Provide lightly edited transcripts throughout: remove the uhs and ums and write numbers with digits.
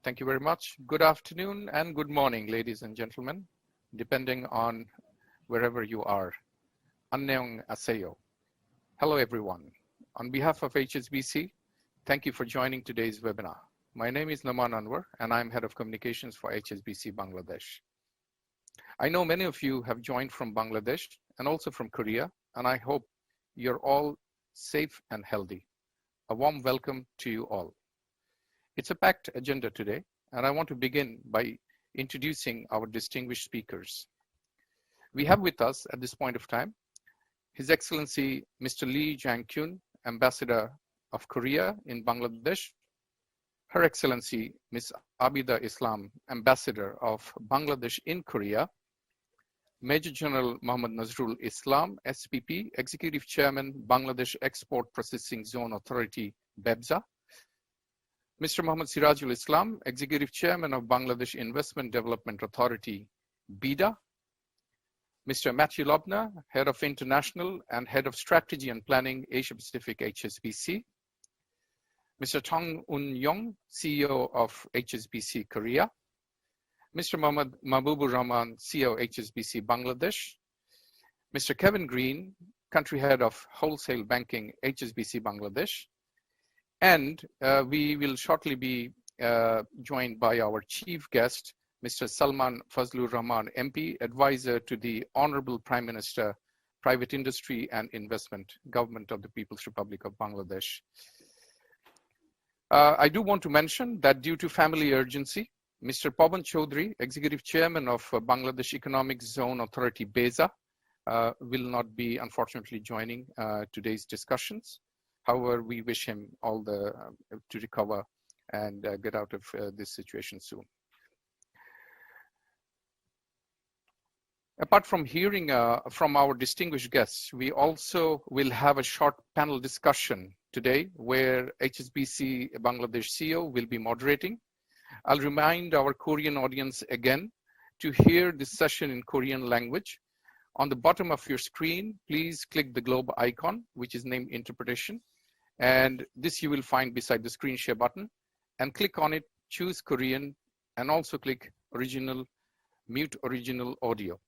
Thank you very much. Good afternoon and good morning, ladies and gentlemen, depending on wherever you are. 안녕하세요. Hello, everyone. On behalf of HSBC, thank you for joining today's webinar. My name is Naman Anwar, and I'm Head of Communications for HSBC Bangladesh. I know many of you have joined from Bangladesh and also from Korea, and I hope you're all safe and healthy. A warm welcome to you all. It's a packed agenda today, and I want to begin by introducing our distinguished speakers. We have with us at this point of time, His Excellency Mr. Lee Jang-kyun, Ambassador of Korea in Bangladesh, Her Excellency Ms. Abida Islam, Ambassador of Bangladesh in Korea, Major General Muhammad Nazrul Islam, SPP, Executive Chairman, Bangladesh Export Processing Zone Authority, BEPZA, Mr. Muhammad Sirajul Islam, Executive Chairman of Bangladesh Investment Development Authority, BIDA, Mr. Matthew Lobner, Head of International and Head of Strategy and Planning, Asia Pacific, HSBC, Mr. Tong Un-yong, CEO of HSBC Korea, Mr. Mohammad Mahbubur Rahman, CEO HSBC Bangladesh, Mr. Kevin Green, Country Head of Wholesale Banking, HSBC Bangladesh, and we will shortly be joined by our chief guest, Mr. Salman Fazlur Rahman, MP, Advisor to the Honorable Prime Minister, Private Industry and Investment, Government of the People's Republic of Bangladesh. I do want to mention that due to family urgency, Mr. Pawan Chaudhary, Executive Chairman of Bangladesh Economic Zone Authority, BEZA, will not be unfortunately joining today's discussions. However, we wish him all to recover and get out of this situation soon. Apart from hearing from our distinguished guests, we also will have a short panel discussion today where HSBC Bangladesh CEO will be moderating. I'll remind our Korean audience again to hear this session in Korean language. On the bottom of your screen, please click the globe icon, which is named Interpretation. And this you will find beside the screen share button, and click on it, choose Korean, and also click mute original audio.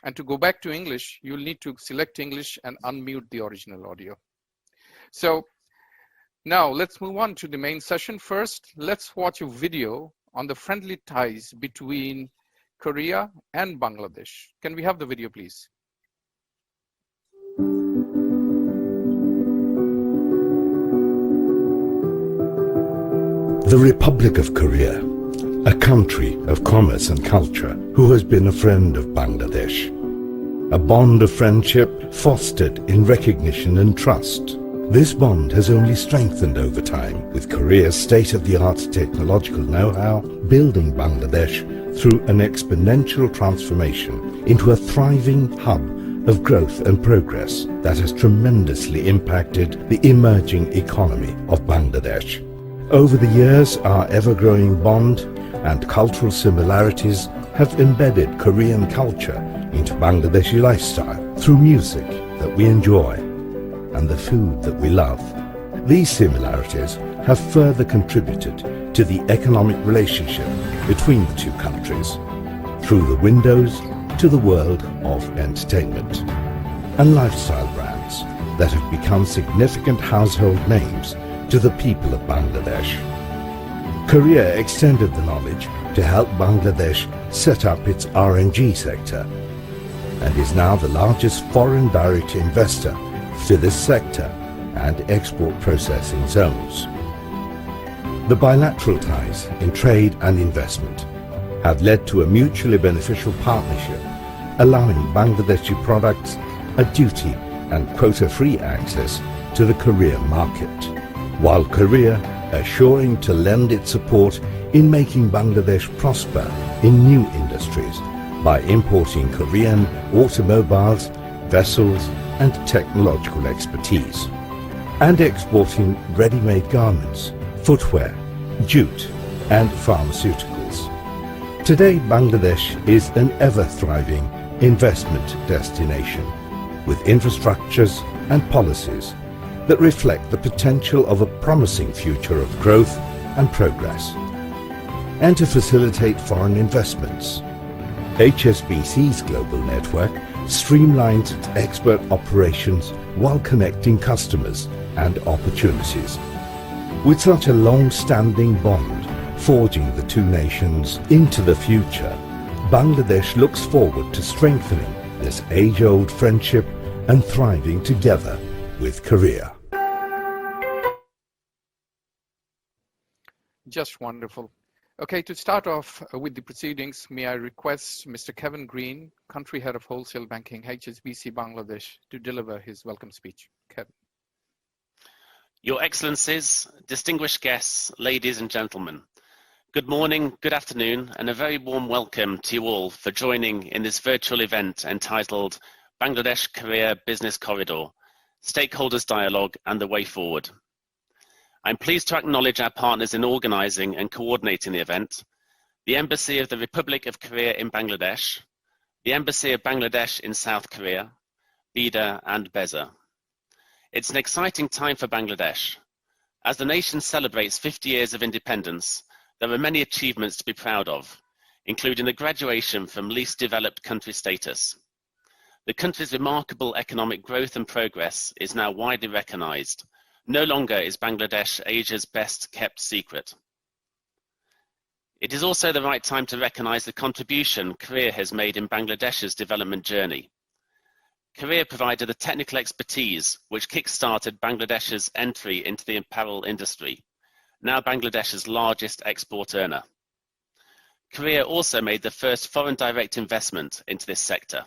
And to go back to English, you'll need to select English and unmute the original audio. So now let's move on to the main session. First, let's watch a video on the friendly ties between Korea and Bangladesh. Can we have the video, please? The Republic of Korea, a country of commerce and culture who has been a friend of Bangladesh. A bond of friendship fostered in recognition and trust. This bond has only strengthened over time, with Korea's state-of-the-art technological know-how building Bangladesh through an exponential transformation into a thriving hub of growth and progress that has tremendously impacted the emerging economy of Bangladesh. Over the years, our ever-growing bond and cultural similarities have embedded Korean culture into Bangladeshi lifestyle through music that we enjoy and the food that we love. These similarities have further contributed to the economic relationship between the two countries through the windows to the world of entertainment and lifestyle brands that have become significant household names to the people of Bangladesh. Korea extended the knowledge to help Bangladesh set up its RNG sector and is now the largest foreign direct investor to this sector and export processing zones. The bilateral ties in trade and investment have led to a mutually beneficial partnership, allowing Bangladeshi products a duty and quota-free access to the Korean market, while Korea assuring to lend its support in making Bangladesh prosper in new industries by importing Korean automobiles, vessels, and technological expertise, and exporting ready-made garments, footwear, jute, and pharmaceuticals. Today, Bangladesh is an ever-thriving investment destination with infrastructures and policies that reflect the potential of a promising future of growth and progress. and to facilitate foreign investments. HSBC's global network streamlines its expert operations while connecting customers and opportunities. With such a long-standing bond forging the two nations into the future, Bangladesh looks forward to strengthening this age-old friendship and thriving together with Korea. Just wonderful. Okay, to start off with the proceedings, may I request Mr. Kevin Green, Country Head of Wholesale Banking, HSBC Bangladesh, to deliver his welcome speech. Kevin. Your Excellencies, distinguished guests, ladies and gentlemen, good morning, good afternoon, and a very warm welcome to you all for joining in this virtual event entitled Bangladesh-Korea Business Corridor, Stakeholders Dialogue and the Way Forward. I'm pleased to acknowledge our partners in organising and coordinating the event, the Embassy of the Republic of Korea in Bangladesh, the Embassy of Bangladesh in South Korea, BIDA and BEZA. It's an exciting time for Bangladesh. As the nation celebrates 50 years of independence, there are many achievements to be proud of, including the graduation from least developed country status. The country's remarkable economic growth and progress is now widely recognised. No longer is Bangladesh Asia's best kept secret. It is also the right time to recognise the contribution Korea has made in Bangladesh's development journey. Korea provided the technical expertise which kick-started Bangladesh's entry into the apparel industry, now Bangladesh's largest export earner. Korea also made the first foreign direct investment into this sector.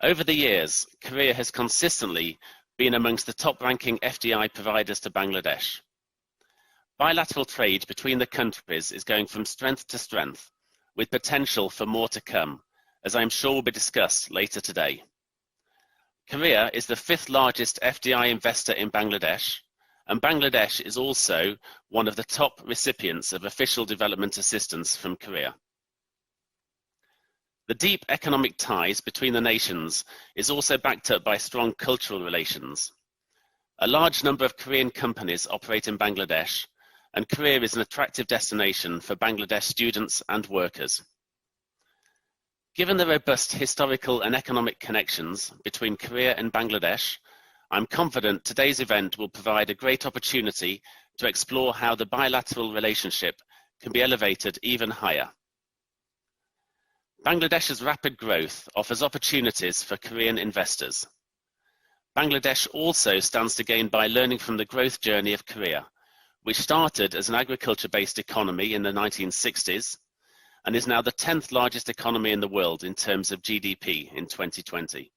Over the years, Korea has consistently been amongst the top-ranking FDI providers to Bangladesh. Bilateral trade between the countries is going from strength to strength, with potential for more to come, as I am sure will be discussed later today. Korea is the 5th largest FDI investor in Bangladesh, and Bangladesh is also one of the top recipients of official development assistance from Korea. The deep economic ties between the nations is also backed up by strong cultural relations. A large number of Korean companies operate in Bangladesh, and Korea is an attractive destination for Bangladesh students and workers. Given the robust historical and economic connections between Korea and Bangladesh, I'm confident today's event will provide a great opportunity to explore how the bilateral relationship can be elevated even higher. Bangladesh's rapid growth offers opportunities for Korean investors. Bangladesh also stands to gain by learning from the growth journey of Korea, which started as an agriculture-based economy in the 1960s and is now the 10th largest economy in the world in terms of GDP in 2020.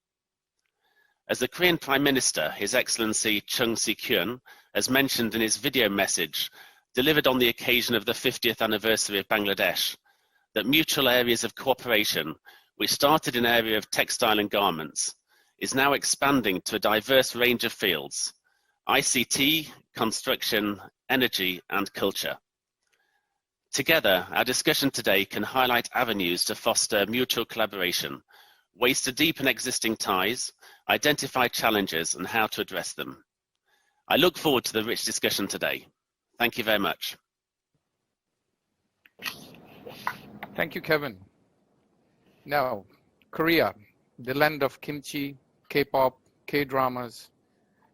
As the Korean Prime Minister, His Excellency Chung Si-kyun, has mentioned in his video message delivered on the occasion of the 50th anniversary of Bangladesh, that mutual areas of cooperation, which started in the area of textile and garments, is now expanding to a diverse range of fields: ICT, construction, energy, and culture. Together, our discussion today can highlight avenues to foster mutual collaboration, ways to deepen existing ties, identify challenges, and how to address them. I look forward to the rich discussion today. Thank you very much. Thank you, Kevin. Now, Korea, the land of kimchi, K-pop, K-dramas,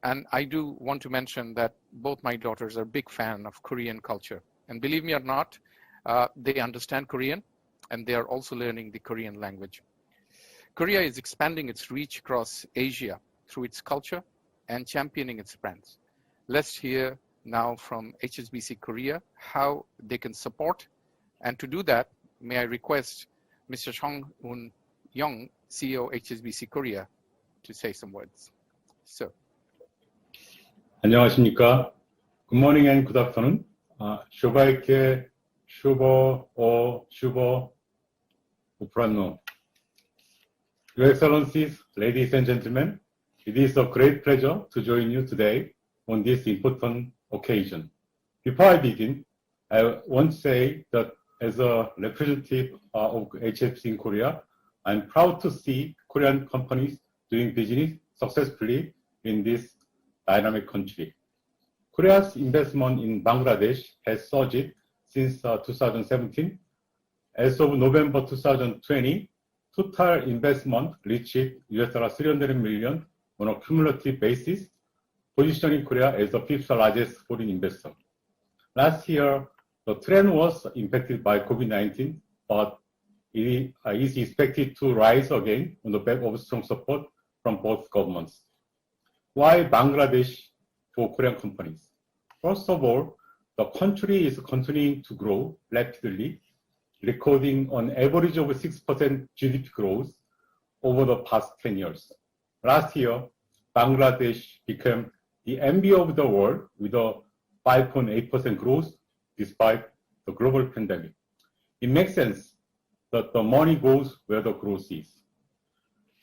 and I do want to mention that both my daughters are big fan of Korean culture. And believe me or not, they understand Korean, and they are also learning the Korean language. Korea is expanding its reach across Asia through its culture and championing its brands. Let's hear now from HSBC Korea how they can support, and to do that, may I request Mr. Song Hoon-young, CEO HSBC Korea, to say some words. So. 안녕하십니까. Good morning and good afternoon. 쇼바이케, 슈버, 우프란노. Your Excellencies, ladies and gentlemen, it is a great pleasure to join you today on this important occasion. Before I begin, I want to say that as a representative of HSBC in Korea, I'm proud to see Korean companies doing business successfully in this dynamic country. Korea's investment in Bangladesh has surged since 2017. As of November 2020, total investment reached $300 million on a cumulative basis, positioning Korea as the fifth largest foreign investor. Last year, the trend was impacted by COVID-19, but it is expected to rise again on the back of strong support from both governments. Why Bangladesh for Korean companies? First of all, the country is continuing to grow rapidly, recording an average of 6% GDP growth over the past 10 years. Last year, Bangladesh became the envy of the world with a 5.8% growth despite the global pandemic. It makes sense that the money goes where the growth is.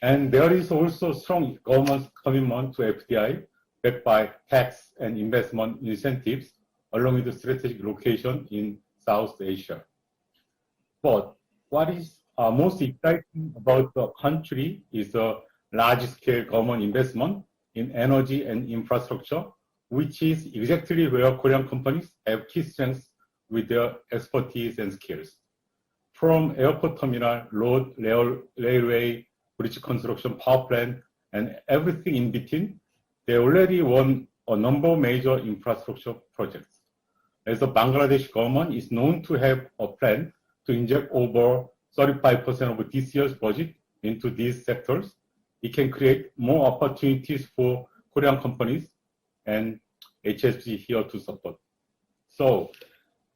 And there is also strong government commitment to FDI backed by tax and investment incentives along with the strategic location in South Asia. But what is most exciting about the country is the large-scale government investment in energy and infrastructure, which is exactly where Korean companies have key strengths with their expertise and skills. From airport terminal, road, railway, bridge construction, power plant, and everything in between, they already won a number of major infrastructure projects. As the Bangladesh government is known to have a plan to inject over 35% of this year's budget into these sectors, it can create more opportunities for Korean companies and HSBC here to support. So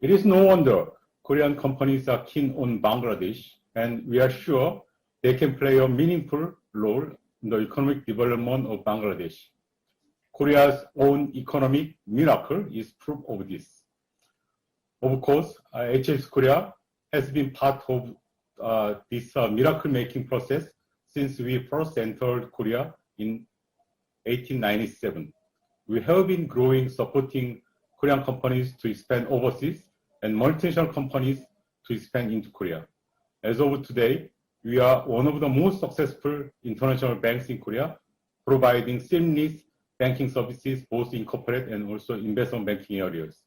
it is no wonder Korean companies are keen on Bangladesh, and we are sure they can play a meaningful role in the economic development of Bangladesh. Korea's own economic miracle is proof of this. Of course, HSBC Korea has been part of this miracle-making process since we first entered Korea in 1897. We have been growing, supporting Korean companies to expand overseas and multinational companies to expand into Korea. As of today, we are one of the most successful international banks in Korea, providing seamless banking services both in corporate and also investment banking areas.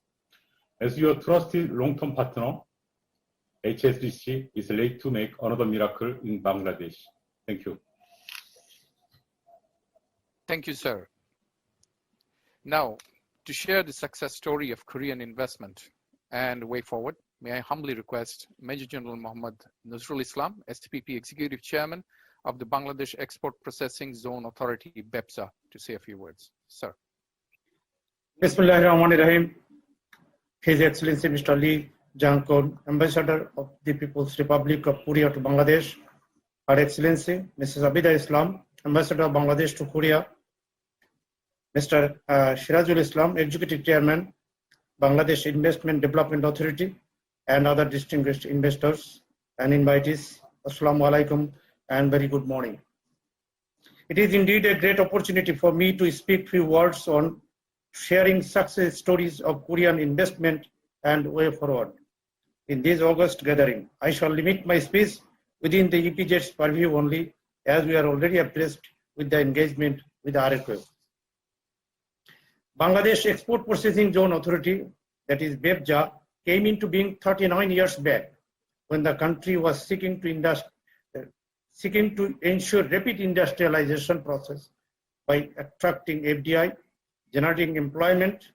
As your trusted long-term partner, HSBC is ready to make another miracle in Bangladesh. Thank you. Thank you, sir. Now, to share the success story of Korean investment and way forward, may I humbly request Major General Muhammad Nazrul Islam, STPP Executive Chairman of the Bangladesh Export Processing Zone Authority, BEPSA, to say a few words. Sir. Bismillahirrahmanirrahim. His Excellency Mr. Lee Jang-kun, Ambassador of the People's Republic of Korea to Bangladesh, Her Excellency Mrs. Abida Islam, Ambassador of Bangladesh to Korea, Mr. Shirajul Islam, Executive Chairman, Bangladesh Investment Development Authority, and other distinguished investors and invitees, Assalamu alaikum and very good morning. It is indeed a great opportunity for me to speak few words on sharing success stories of Korean investment and way forward. In this August gathering, I shall limit my speech within the EPZ's purview only, as we are already abreast with the engagement with RFO. Bangladesh Export Processing Zone Authority, that is BEPSA, came into being 39 years back when the country was seeking to ensure rapid industrialization process by attracting FDI, generating employment,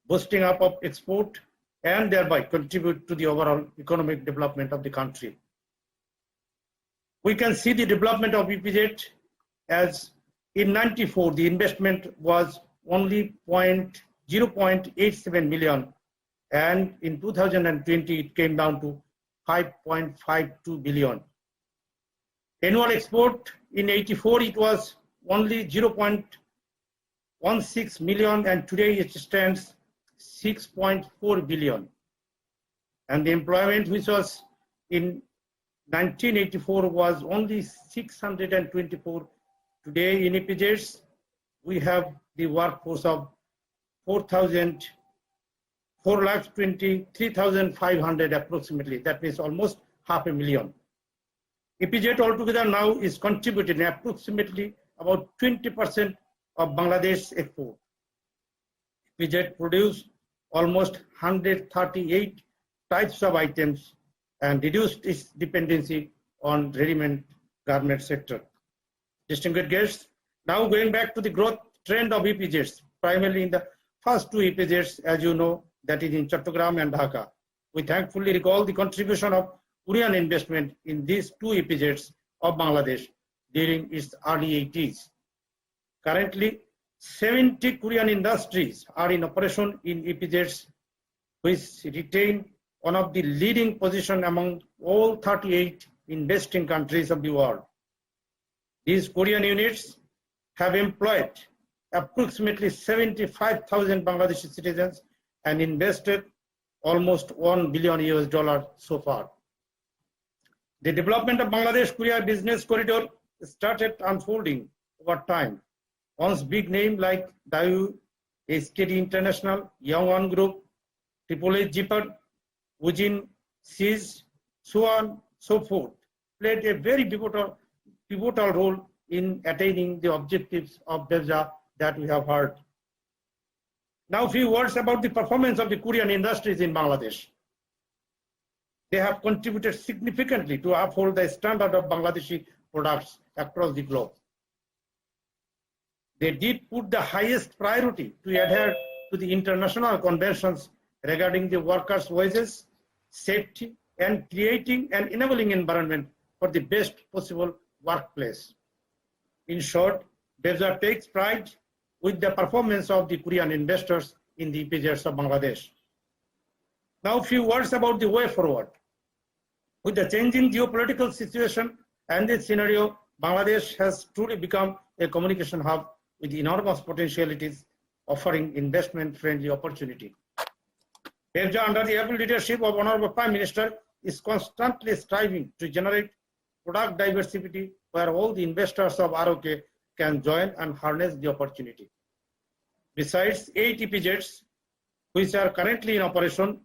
boosting up of export, and thereby contribute to the overall economic development of the country. We can see the development of EPZ as in 94, the investment was only 0.87 million, and in 2020, it came down to 5.52 billion. Annual export in 84, it was only 0.16 million, and today it stands 6.4 billion. And the employment, which was in 1984, was only 624. Today in EPZ, we have the workforce of 4,23,500 approximately. That means almost 500,000. EPZ altogether now is contributing approximately about 20% of Bangladesh's export. EPZ produced almost 138 types of items and reduced its dependency on ready-made garment sector. Distinguished guests, now going back to the growth trend of EPZs, primarily in the first two EPZs, as you know, that is in Chattogram and Dhaka. We thankfully recall the contribution of Korean investment in these two EPZs of Bangladesh during its early 80s. Currently, 70 Korean industries are in operation in EPZs, which retain one of the leading position among all 38 investing countries of the world. These Korean units have employed approximately 75,000 Bangladeshi citizens and invested almost $1 billion so far. The development of Bangladesh-Korea business corridor started unfolding over time. Once big names like Daewoo, SKD International, Yangwon Group, AAA Jipper, Woojin, Seas, so on, so forth, played a very pivotal role in attaining the objectives of BEFZA that we have heard. Now a few words about the performance of the Korean industries in Bangladesh. They have contributed significantly to uphold the standard of Bangladeshi products across the globe. They did put the highest priority to adhere to the international conventions regarding the workers' wages, safety, and creating an enabling environment for the best possible workplace. In short, BEFZA takes pride with the performance of the Korean investors in the EPZs of Bangladesh. Now a few words about the way forward. With the changing geopolitical situation and this scenario, Bangladesh has truly become a communication hub with enormous potentialities, offering investment-friendly opportunity. BEFZA, under the able leadership of Honorable Prime Minister, is constantly striving to generate product diversity where all the investors of ROK can join and harness the opportunity. Besides 8 EPZs, which are currently in operation,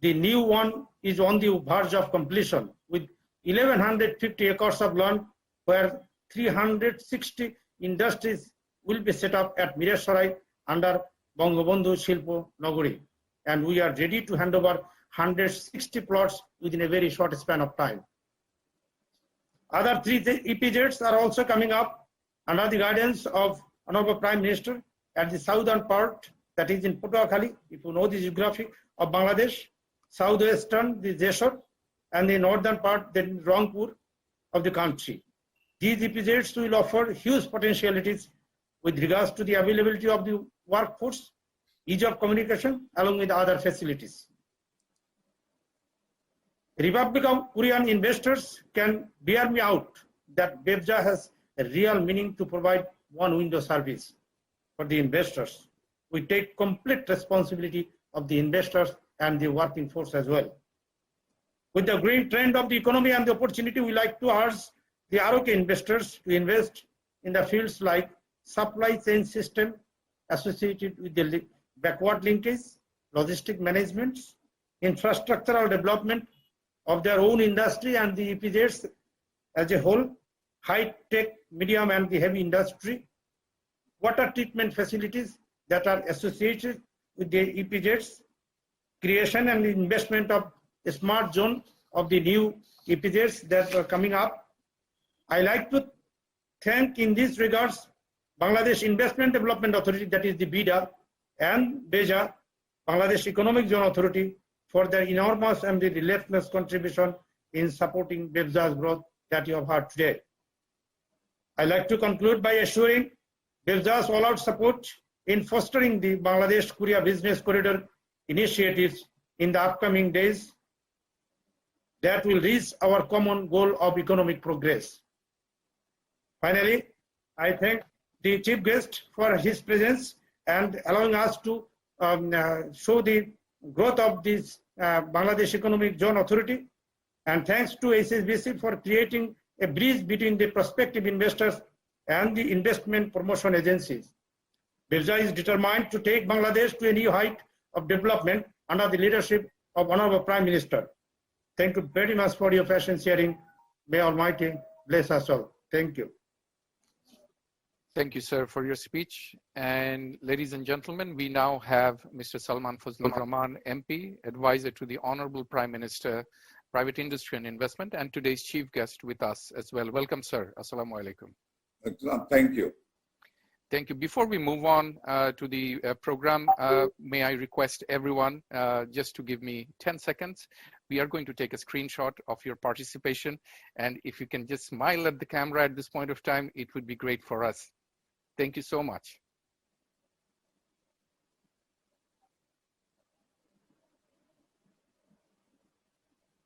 the new one is on the verge of completion with 1,150 acres of land where 360 industries will be set up at Miresarai under Bangabandhu Shilpo Nagari. And we are ready to hand over 160 plots within a very short span of time. Other 3 EPZs are also coming up under the guidance of Honorable Prime Minister at the southern part, that is in Patuakhali, if you know the geography of Bangladesh, southwestern, the Jessore, and the northern part, the Rangpur of the country. These EPZs will offer huge potentialities with regards to the availability of the workforce, ease of communication, along with other facilities. Republic of Korean investors can bear me out that BEFZA has a real meaning to provide one-window service for the investors. We take complete responsibility of the investors and the working force as well. With the growing trend of the economy and the opportunity, we like to urge the ROK investors to invest in the fields like supply chain system associated with the backward linkage, logistic management, infrastructural development of their own industry and the EPZs as a whole, high-tech, medium and the heavy industry, water treatment facilities that are associated with the EPZs, creation and investment of a smart zone of the new EPZs that are coming up. I like to thank in these regards Bangladesh Investment Development Authority, that is the BIDA, and BEJA, Bangladesh Economic Zone Authority, for their enormous and the relentless contribution in supporting BEFZA's growth that you have heard today. I'd like to conclude by assuring BEFZA's all-out support in fostering the Bangladesh-Korea Business Corridor initiatives in the upcoming days that will reach our common goal of economic progress. Finally, I thank the chief guest for his presence and allowing us to show the growth of this Bangladesh Economic Zone Authority. And thanks to HSBC for creating a bridge between the prospective investors and the investment promotion agencies. BEFZA is determined to take Bangladesh to a new height of development under the leadership of Honorable Prime Minister. Thank you very much for your patient sharing. May Almighty bless us all. Thank you. Thank you, sir, for your speech. And ladies and gentlemen, we now have Mr. Salman Fazlur Rahman, MP, advisor to the Honorable Prime Minister, Private Industry and Investment, and today's chief guest with us as well. Welcome, sir. Assalamu alaikum. Thank you. Thank you. Before we move on to the program, may I request everyone just to give me 10 seconds. We are going to take a screenshot of your participation. And if you can just smile at the camera at this point of time, it would be great for us. Thank you so much.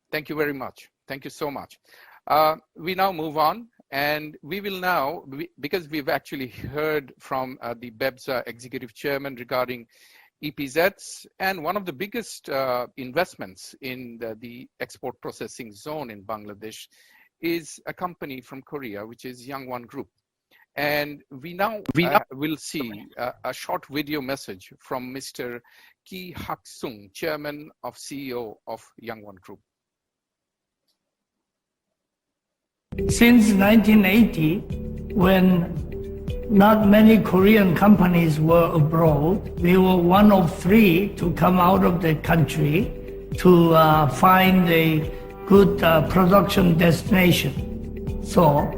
Thank you very much. Thank you so much. We now move on, and we will now, because we've actually heard from the BEBSA executive chairman regarding EPZs, and one of the biggest investments in the export processing zone in Bangladesh is a company from Korea, which is Youngwon Group. And we now will see a short video message from Mr. Ki Hak-sung, chairman of CEO of Youngwon Group. Since 1980, when not many Korean companies were abroad, we were one of 3 to come out of the country to find a good production destination. So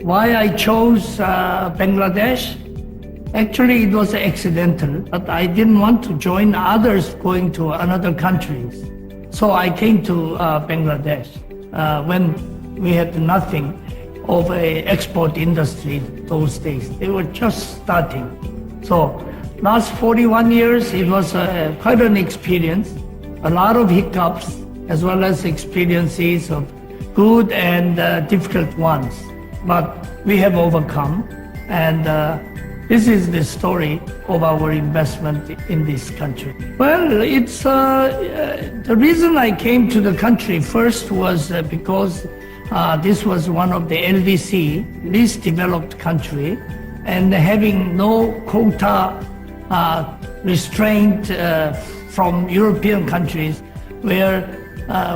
why I chose Bangladesh? Actually, it was accidental, but I didn't want to join others going to another countries. So I came to Bangladesh when we had nothing of a export industry those days. They were just starting. So last 41 years, it was quite an experience, a lot of hiccups, as well as experiences of good and difficult ones. But we have overcome, and this is the story of our investment in this country. Well, it's the reason I came to the country first was because this was one of the LDC, least developed country, and having no quota restraint from European countries, where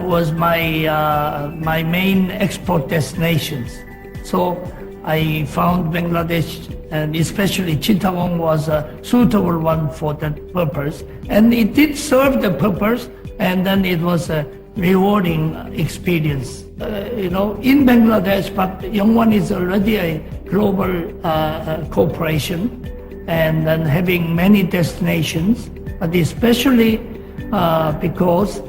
was my main export destinations. So I found Bangladesh, and especially Chittagong, was a suitable one for that purpose. And it did serve the purpose, and then it was a rewarding experience. In Bangladesh, but Youngwon is already a global corporation, and then having many destinations, but especially because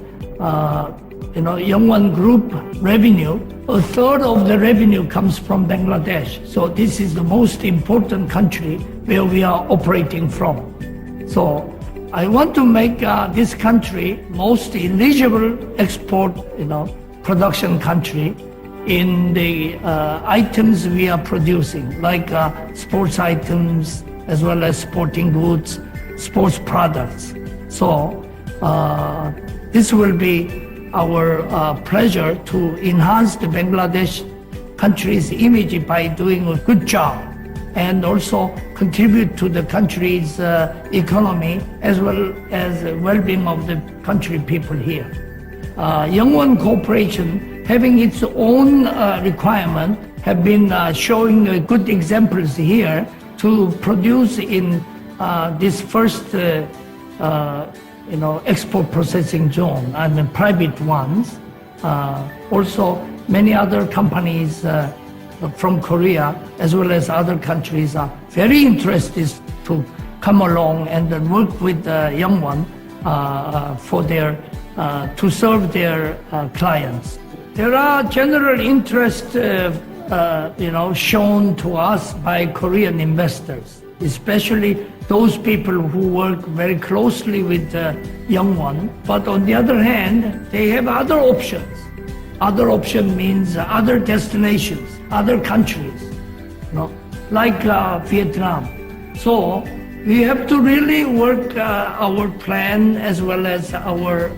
Youngwon Group revenue, 1/3 of the revenue comes from Bangladesh. So this is the most important country where we are operating from. So I want to make this country most eligible export, production country in the items we are producing, like sports items, as well as sporting goods, sports products. So this will be our pleasure to enhance the Bangladesh country's image by doing a good job, and also contribute to the country's economy, as well as the well-being of the country people here. Youngwon Corporation, having its own requirement, have been showing good examples here to produce in this first export processing zone, private ones. Also, many other companies from Korea, as well as other countries, are very interested to come along and work with Youngwon for their to serve their clients. There are general interest, shown to us by Korean investors, especially those people who work very closely with Youngwon. But on the other hand, they have other options. Other option means other destinations, other countries, like Vietnam. So we have to really work our plan as well as our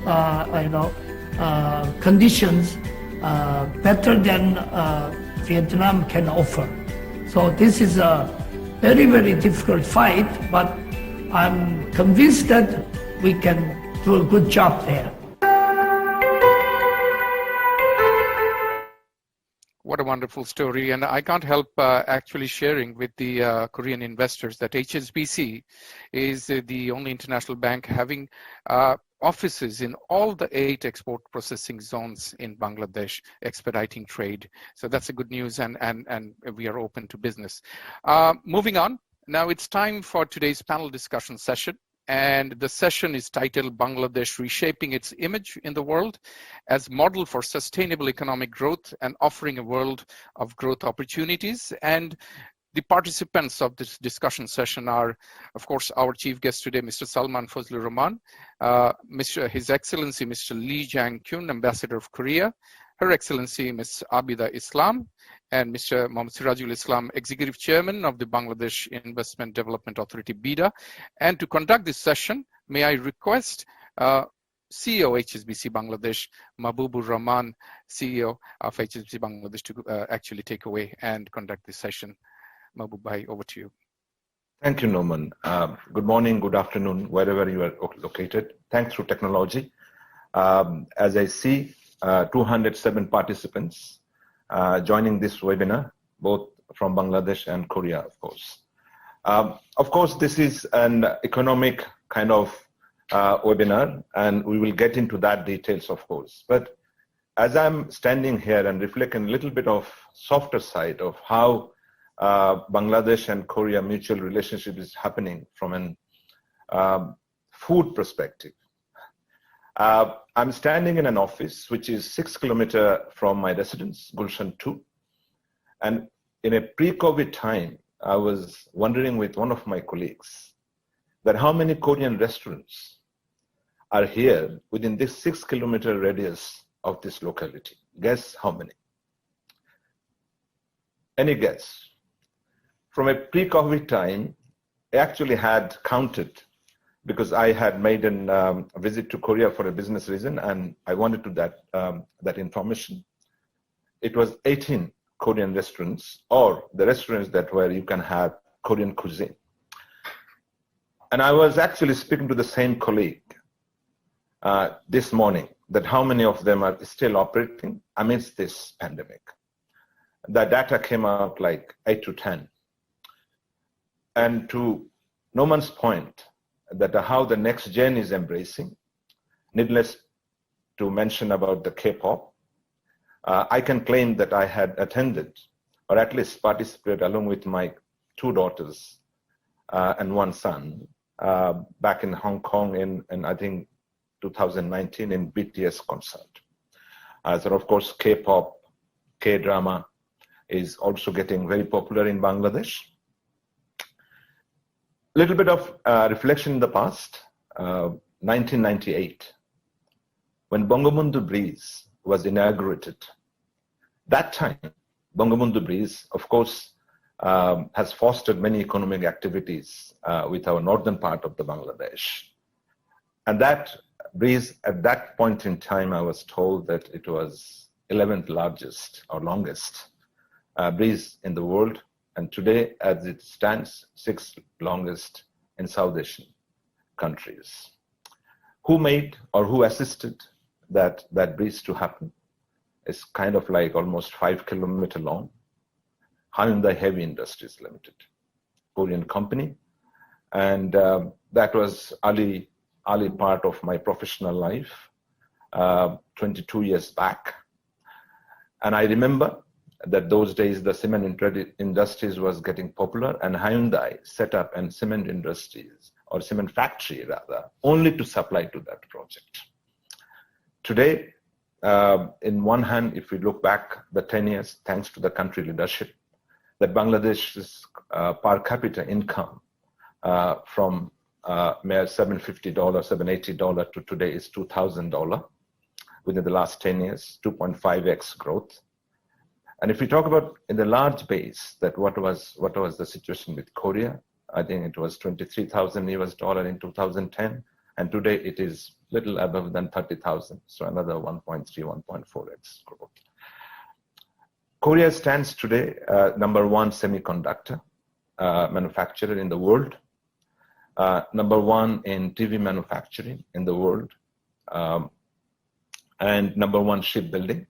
conditions better than Vietnam can offer. So this is a very, very difficult fight, but I'm convinced that we can do a good job there. What a wonderful story. And I can't help actually sharing with the Korean investors that HSBC is the only international bank having offices in all the 8 export processing zones in Bangladesh, expediting trade. So that's a good news, and we are open to business. Moving on, now it's time for today's panel discussion session. And the session is titled Bangladesh Reshaping Its Image in the World as Model for Sustainable Economic Growth and Offering a World of Growth Opportunities. And the participants of this discussion session are, of course, our chief guest today, Mr. Salman Fazlur Rahman, His Excellency Mr. Lee Jang-kyun, Ambassador of Korea, Her Excellency Ms. Abida Islam, and Mr. Mohammad Sirajul Islam, Executive Chairman of the Bangladesh Investment Development Authority, BIDA. And to conduct this session, may I request CEO HSBC Bangladesh, Mahbubur Rahman, CEO of HSBC Bangladesh, to actually take away and conduct this session. Mahbub bhai, over to you. Thank you, Norman. Good morning, good afternoon, wherever you are located. Thanks to technology. As I see, 207 participants joining this webinar, both from Bangladesh and Korea, of course. Of course, this is an economic kind of webinar, and we will get into that details, of course. But as I'm standing here and reflecting a little bit of softer side of how Bangladesh and Korea mutual relationship is happening from an food perspective. I'm standing in an office which is 6 kilometers from my residence, Gulshan 2. And in a pre-COVID time, I was wondering with one of my colleagues that how many Korean restaurants are here within this 6 kilometer radius of this locality. Guess how many? Any guess? From a pre-COVID time, I actually had counted because I had made a visit to Korea for a business reason, and I wanted to that information. It was 18 Korean restaurants, or the restaurants that where you can have Korean cuisine. And I was actually speaking to the same colleague this morning, that how many of them are still operating amidst this pandemic. The data came out like 8 to 10. And to Norman's point, that how the next gen is embracing, needless to mention about the K-pop, I can claim that I had attended, or at least participated along with my 2 daughters and 1 son, back in Hong Kong in I think 2019 in BTS concert. So of course K-pop, K-drama is also getting very popular in Bangladesh. Little bit of reflection in the past, 1998, when Bangabandhu Bridge was inaugurated. That time, Bangabandhu Bridge, of course, has fostered many economic activities with our northern part of the Bangladesh. And that bridge, at that point in time, I was told that it was 11th largest or longest bridge in the world. And today, as it stands, 6th longest in South Asian countries. Who made or who assisted that bridge to happen? It's kind of like almost 5 kilometers long. Hyundai Heavy Industries Limited, Korean company. And that was early part of my professional life, 22 years back. And I remember that those days the cement industries was getting popular, and Hyundai set up a cement industries, or cement factory rather, only to supply to that project. Today, in one hand, if we look back the 10 years, thanks to the country leadership, that Bangladesh's per capita income from mere $750, $780 to today is $2,000 within the last 10 years, 2.5x growth. And if we talk about in the large base, that what was the situation with Korea? I think it was $23,000 in 2010, and today it is little above than 30,000, so another 1.3, 1.4x growth. Korea stands today number 1 semiconductor manufacturer in the world, number 1 in TV manufacturing in the world, and number 1 shipbuilding.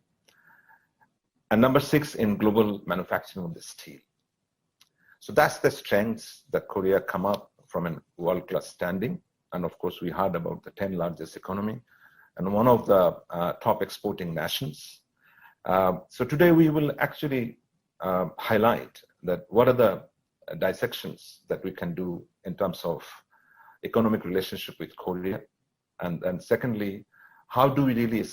and number 6 in global manufacturing of the steel. So that's the strengths that Korea come up from a world-class standing. And of course, we heard about the 10 largest economy and one of the top exporting nations. So today we will actually highlight that what are the dissections that we can do in terms of economic relationship with Korea. And secondly, how do we really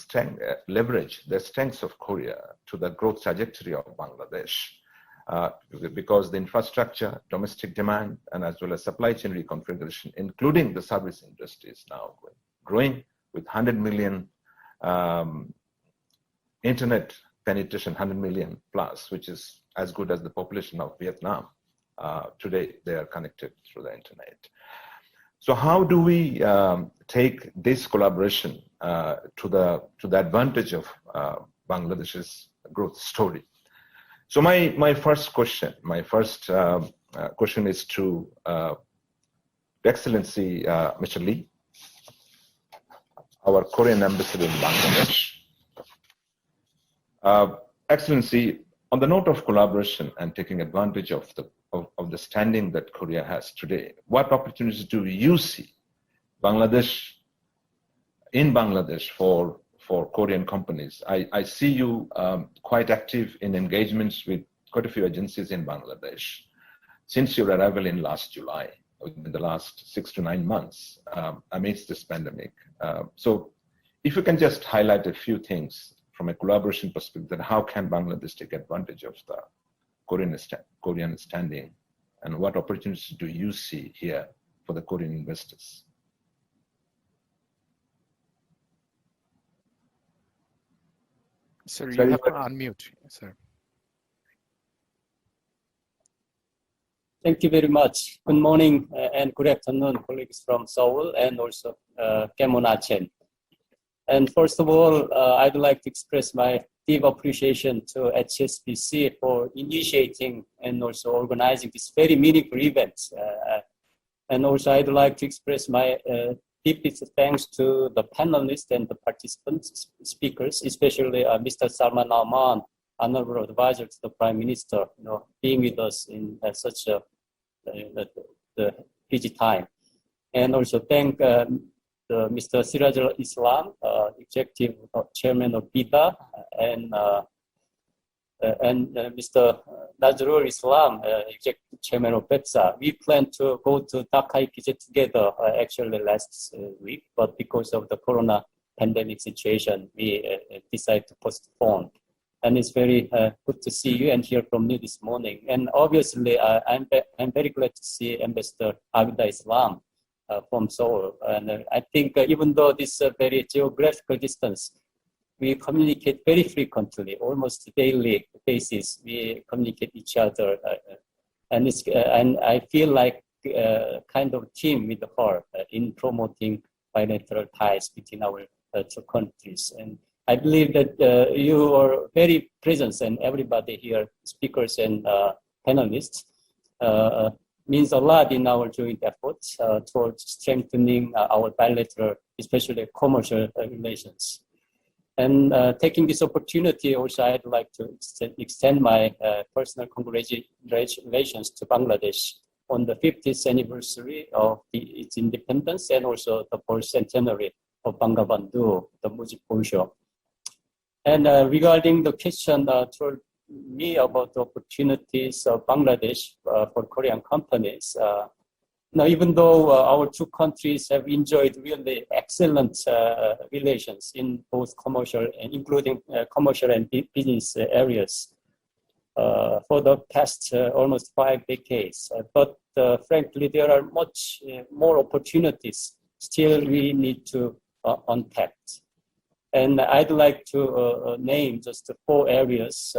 leverage the strengths of Korea to the growth trajectory of Bangladesh? Because the infrastructure, domestic demand, and as well as supply chain reconfiguration, including the service industry, is now growing with 100 million internet penetration, 100 million plus, which is as good as the population of Vietnam. Today, they are connected through the internet. So how do we take this collaboration to the advantage of Bangladesh's growth story? So my first question is to Excellency Mr. Lee, our Korean ambassador in Bangladesh. Excellency, on the note of collaboration and taking advantage of the standing that Korea has today, what opportunities do you see in Bangladesh for Korean companies? I see you quite active in engagements with quite a few agencies in Bangladesh since your arrival in last July, in the last 6 to 9 months amidst this pandemic. So if you can just highlight a few things from a collaboration perspective, how can Bangladesh take advantage of the Korean standing, and what opportunities do you see here for the Korean investors? Sir, you have to unmute, sir. Thank you very much. Good morning and good afternoon, colleagues from Seoul and also Kemonachen. And first of all, I'd like to express my deep appreciation to HSBC for initiating and also organizing this very meaningful event. And also I'd like to express my deepest thanks to the panelists and the participants, speakers, especially Mr. Salman Aman, Honorable Advisor to the Prime Minister, being with us in such a the busy time. And also thank Mr. Siraj Islam, Executive Chairman of BIDA, and Mr. Nazrul Islam, Executive Chairman of BEPSA. We planned to go to Dhaka EPZ together actually last week, but because of the corona pandemic situation, we decided to postpone. And it's very good to see you and hear from you this morning. And obviously, I'm very glad to see Ambassador Abida Islam from Seoul. And I think even though this very geographical distance, we communicate very frequently, almost daily basis. We communicate each other, and I feel like kind of team with her in promoting bilateral ties between our two countries. And I believe that you are very present, and everybody here, speakers and panelists, means a lot in our joint efforts towards strengthening our bilateral, especially commercial relations. And taking this opportunity, also I'd like to extend my personal congratulations to Bangladesh on the 50th anniversary of its independence and also the birth centenary of Bangabandhu, the Mujib Bosho. And regarding the question told me about the opportunities of Bangladesh for Korean companies, now, even though our two countries have enjoyed really excellent relations in both commercial and including commercial and business areas for the past almost 5 decades, but frankly, there are much more opportunities still we need to untap. And I'd like to name just 4 areas,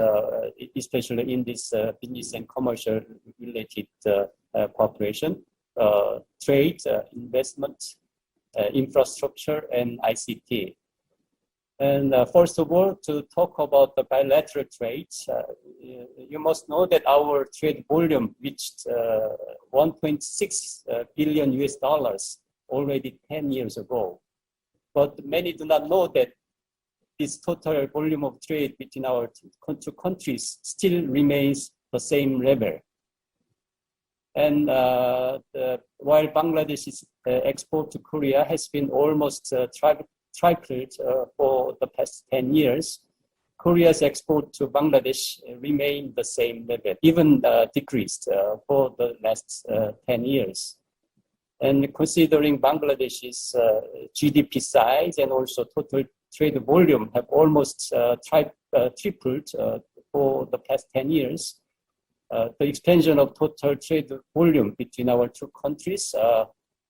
especially in this business and commercial related cooperation. Trade, investment, infrastructure, and ICT. And first of all, to talk about the bilateral trade, you must know that our trade volume reached $1.6 billion already 10 years ago. But many do not know that this total volume of trade between our two countries still remains the same level. And while Bangladesh's export to Korea has been almost tripled for the past 10 years, Korea's export to Bangladesh remained the same level, even decreased for the last 10 years. And considering Bangladesh's GDP size and also total trade volume have almost tripled for the past 10 years, the expansion of total trade volume between our two countries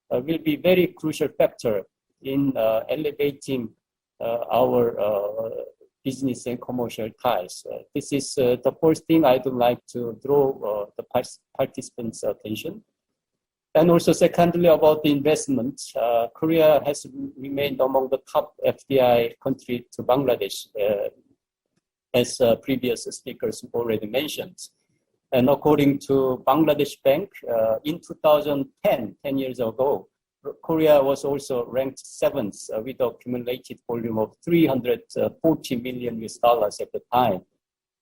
will be a very crucial factor in elevating our business and commercial ties. This is the first thing I would like to draw the participants' attention. And also secondly, about the investment, Korea has remained among the top FDI country to Bangladesh, as previous speakers already mentioned. And according to Bangladesh Bank, in 2010, 10 years ago, Korea was also ranked 7th with an accumulated volume of $340 million at the time.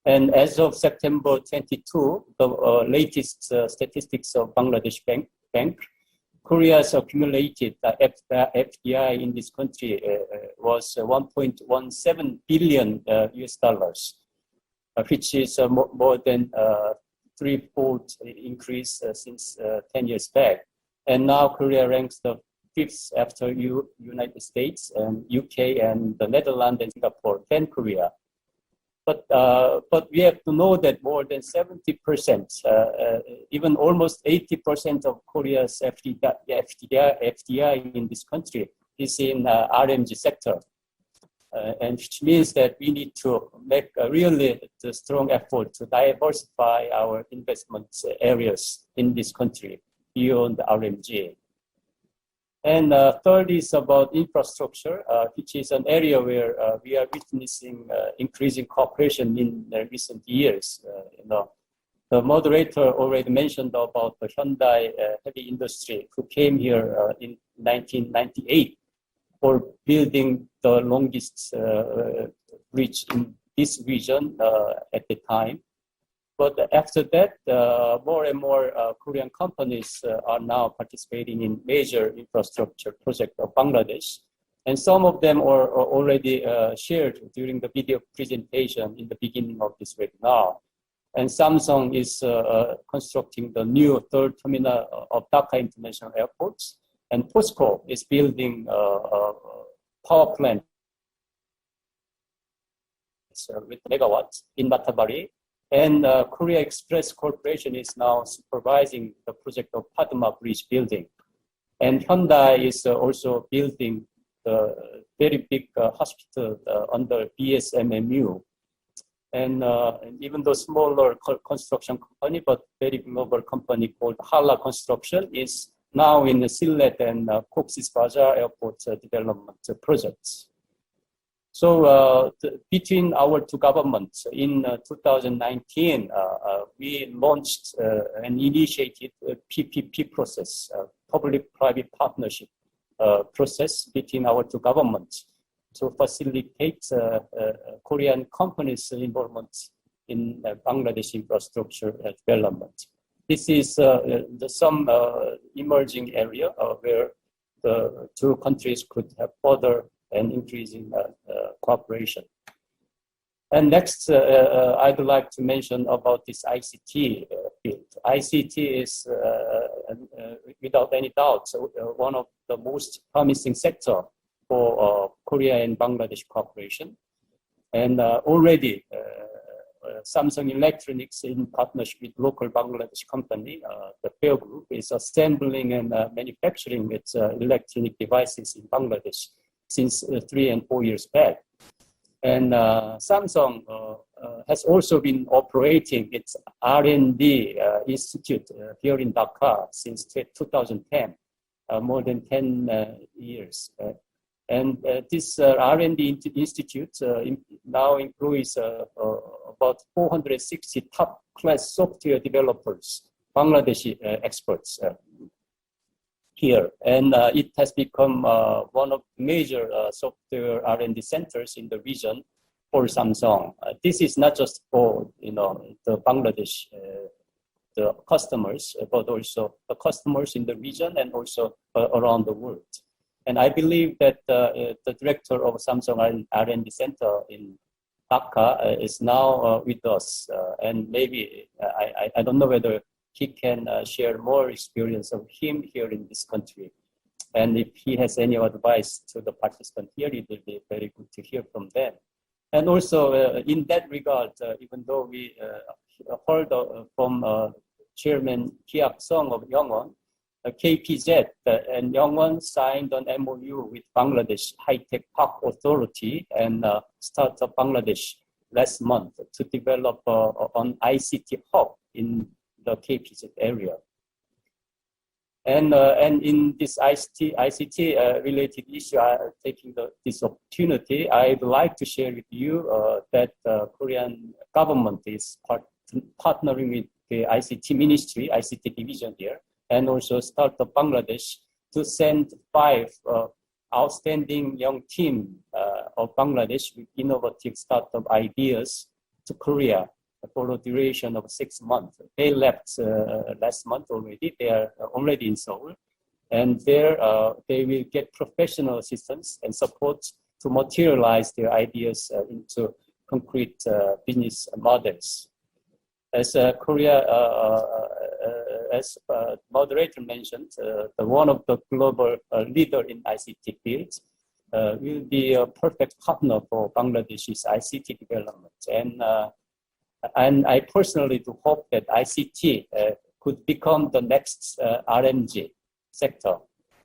And as of September 22, the latest statistics of Bangladesh Bank, Korea's accumulated FDI in this country was 1.17 billion US dollars, which is more than threefold increase since 10 years back. And now Korea ranks the 5th after United States and UK and the Netherlands and Singapore, then Korea. But we have to know that more than 70%, even almost 80% of Korea's FDI in this country is in RMG sector. And which means that we need to make a really strong effort to diversify our investment areas in this country beyond RMG. And third is about infrastructure, which is an area where we are witnessing increasing cooperation in recent years. The moderator already mentioned about the Hyundai heavy industry who came here in 1998 for building the longest bridge in this region at the time. But after that, more and more Korean companies are now participating in major infrastructure projects of Bangladesh. And some of them are already shared during the video presentation in the beginning of this webinar. And Samsung is constructing the new third terminal of Dhaka International Airport. And POSCO is building a power plant with megawatts in Matabari. And Korea Express Corporation is now supervising the project of Padma Bridge building. And Hyundai is also building the very big hospital under BSMMU. And even though smaller construction company, but very global company called Hala Construction is now in the Sylhet and Cox's Bazar airport development projects. So between our two governments in 2019, we launched and initiated a PPP process, public-private partnership process between our two governments to facilitate Korean companies' involvement in Bangladesh infrastructure development. This is some emerging area where the two countries could have further and increasing cooperation. And next, I'd like to mention about this ICT field. ICT is, without any doubt, one of the most promising sector for Korea and Bangladesh cooperation. And already, Samsung Electronics, in partnership with local Bangladesh company, the Fair Group, is assembling and manufacturing its electronic devices in Bangladesh since 3 and 4 years back. And Samsung has also been operating its R&D institute here in Dhaka since 2010, more than 10 years. And this R&D institute now employs about 460 top-class software developers, Bangladeshi experts. here, and it has become one of the major software R&D centers in the region for Samsung. This is not just for the Bangladesh the customers, but also the customers in the region and also around the world. And I believe that the director of Samsung R&D Center in Dhaka is now with us, and maybe I don't know whether he can share more experience of him here in this country. And if he has any advice to the participants here, it will be very good to hear from them. And also in that regard, even though we heard from Chairman Kiak Song of Yongwon, KPZ and Yongwon signed an MOU with Bangladesh High-Tech Park Authority and Startup Bangladesh last month to develop an ICT hub in the KPZ area. And in this ICT related issue, taking this opportunity, I'd like to share with you that the Korean government is partnering with the ICT Ministry, ICT division here, and also Startup Bangladesh to send 5 outstanding young team of Bangladesh with innovative startup ideas to Korea for a duration of 6 months. They left last month already. They are already in Seoul. And there they will get professional assistance and support to materialize their ideas into concrete business models. As Korea, as moderator mentioned, one of the global leader in ICT fields will be a perfect partner for Bangladesh's ICT development. And I personally do hope that ICT could become the next RMG sector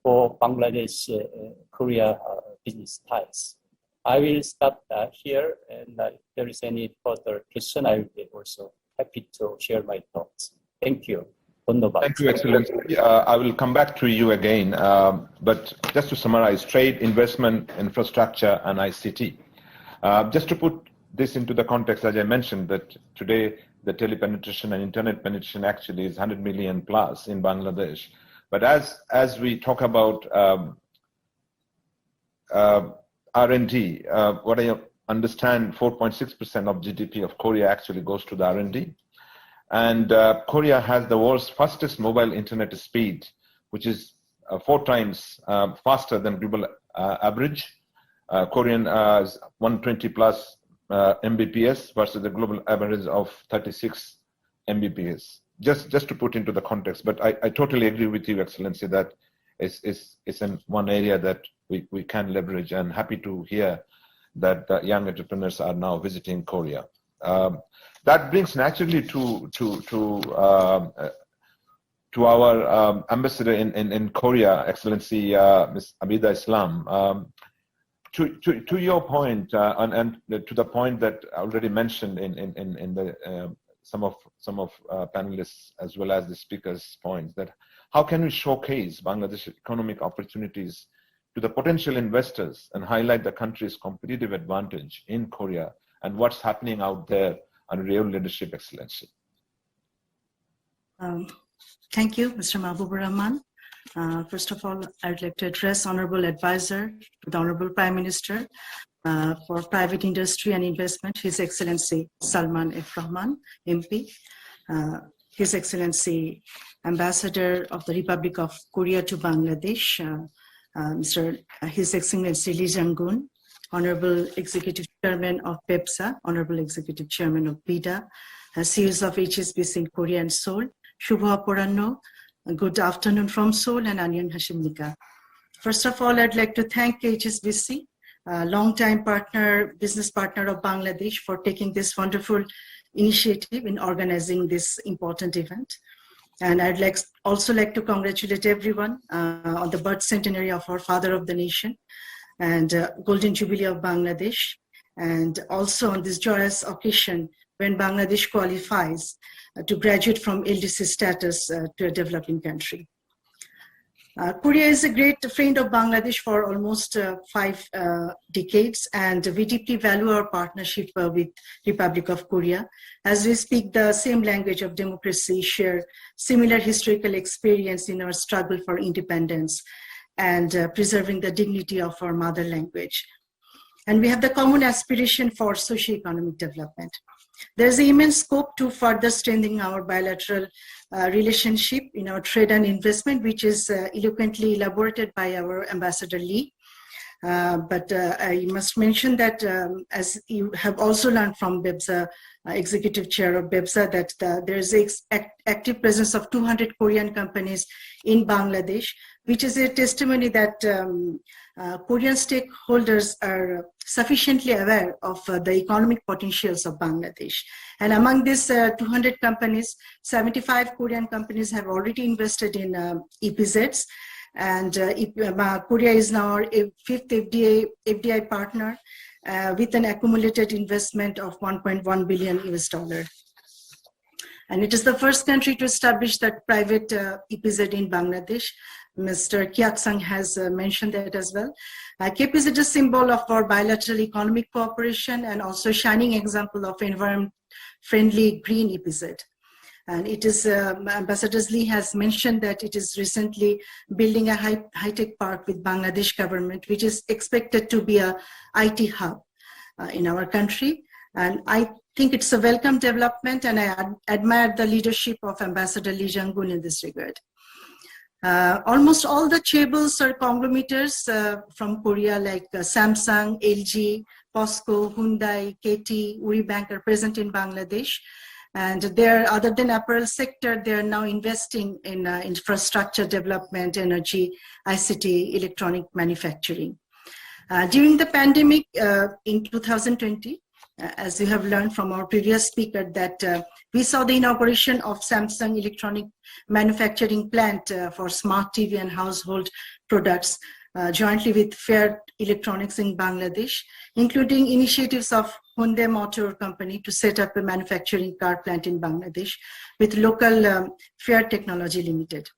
for Bangladesh-Korea business ties. I will stop here, and if there is any further question, I will be also happy to share my thoughts. Thank you. Thank you, Excellency. I will come back to you again, but just to summarize, trade, investment, infrastructure, and ICT. Just to put this into the context, as I mentioned, that today the telepenetration and internet penetration actually is 100 million plus in Bangladesh. But as we talk about R&D, what I understand, 4.6% of GDP of Korea actually goes to the R&D. And Korea has the world's fastest mobile internet speed, which is 4 times faster than global average. Korean is 120 plus Mbps versus the global average of 36 Mbps. Just to put into the context, but I totally agree with you, Excellency, that it's in one area that we can leverage, and happy to hear that young entrepreneurs are now visiting Korea. That brings naturally to our ambassador in Korea, Excellency Ms. Abida Islam. To your point, and to the point that I already mentioned in the some of panelists as well as the speakers' points, that how can we showcase Bangladesh economic opportunities to the potential investors and highlight the country's competitive advantage in Korea and what's happening out there on real leadership, Excellency? Thank you, Mr. Mahbubur Rahman. First of all, I'd like to address Honorable Advisor, the Honorable Prime Minister for Private Industry and Investment, His Excellency Salman F. Rahman, MP, His Excellency Ambassador of the Republic of Korea to Bangladesh, His Excellency Lee Jang-gun, Honorable Executive Chairman of PEPSA, Honorable Executive Chairman of BIDA, CEOs of HSBC in Korea and Seoul, Shubha Poranno, good afternoon from Seoul, and Anyan Hashimnika. First of all, I'd like to thank HSBC, a long-time partner, business partner of Bangladesh, for taking this wonderful initiative in organizing this important event. And I'd also like to congratulate everyone on the birth centenary of our father of the nation and Golden Jubilee of Bangladesh, and also on this joyous occasion when Bangladesh qualifies to graduate from LDC status to a developing country. Korea is a great friend of Bangladesh for almost 5 decades, and we deeply value our partnership with Republic of Korea. As we speak the same language of democracy, share similar historical experience in our struggle for independence and preserving the dignity of our mother language. And we have the common aspiration for socio-economic development. There's immense scope to further strengthen our bilateral relationship in our trade and investment, which is eloquently elaborated by our Ambassador Lee. But I must mention that as you have also learned from BEPSA, Executive Chair of BEPSA, that there is an active presence of 200 Korean companies in Bangladesh, which is a testimony that Korean stakeholders are sufficiently aware of the economic potentials of Bangladesh. And among these 200 companies, 75 Korean companies have already invested in EPZs. And Korea is now our 5th FDI partner with an accumulated investment of $1.1 billion US. And it is the first country to establish that private EPZ in Bangladesh. Mr. Kyak-sang has mentioned that as well. KPZ is a symbol of our bilateral economic cooperation and also shining example of environment-friendly green EPZ. And it is, Ambassador Lee has mentioned that it is recently building a high-tech park with Bangladesh government, which is expected to be a IT hub in our country. And I think it's a welcome development, and I admire the leadership of Ambassador Lee Jang-gun in this regard. Almost all the chaebols or conglomerates from Korea like Samsung, LG, POSCO, Hyundai, KT, Uri Bank are present in Bangladesh. And they're, other than apparel sector, they're now investing in infrastructure development, energy, ICT, electronic manufacturing. During the pandemic in 2020, as you have learned from our previous speaker, that we saw the inauguration of Samsung electronic manufacturing plant for smart TV and household products jointly with Fair Electronics in Bangladesh, including initiatives of Hyundai Motor Company to set up a manufacturing car plant in Bangladesh with local Fair Technology Limited.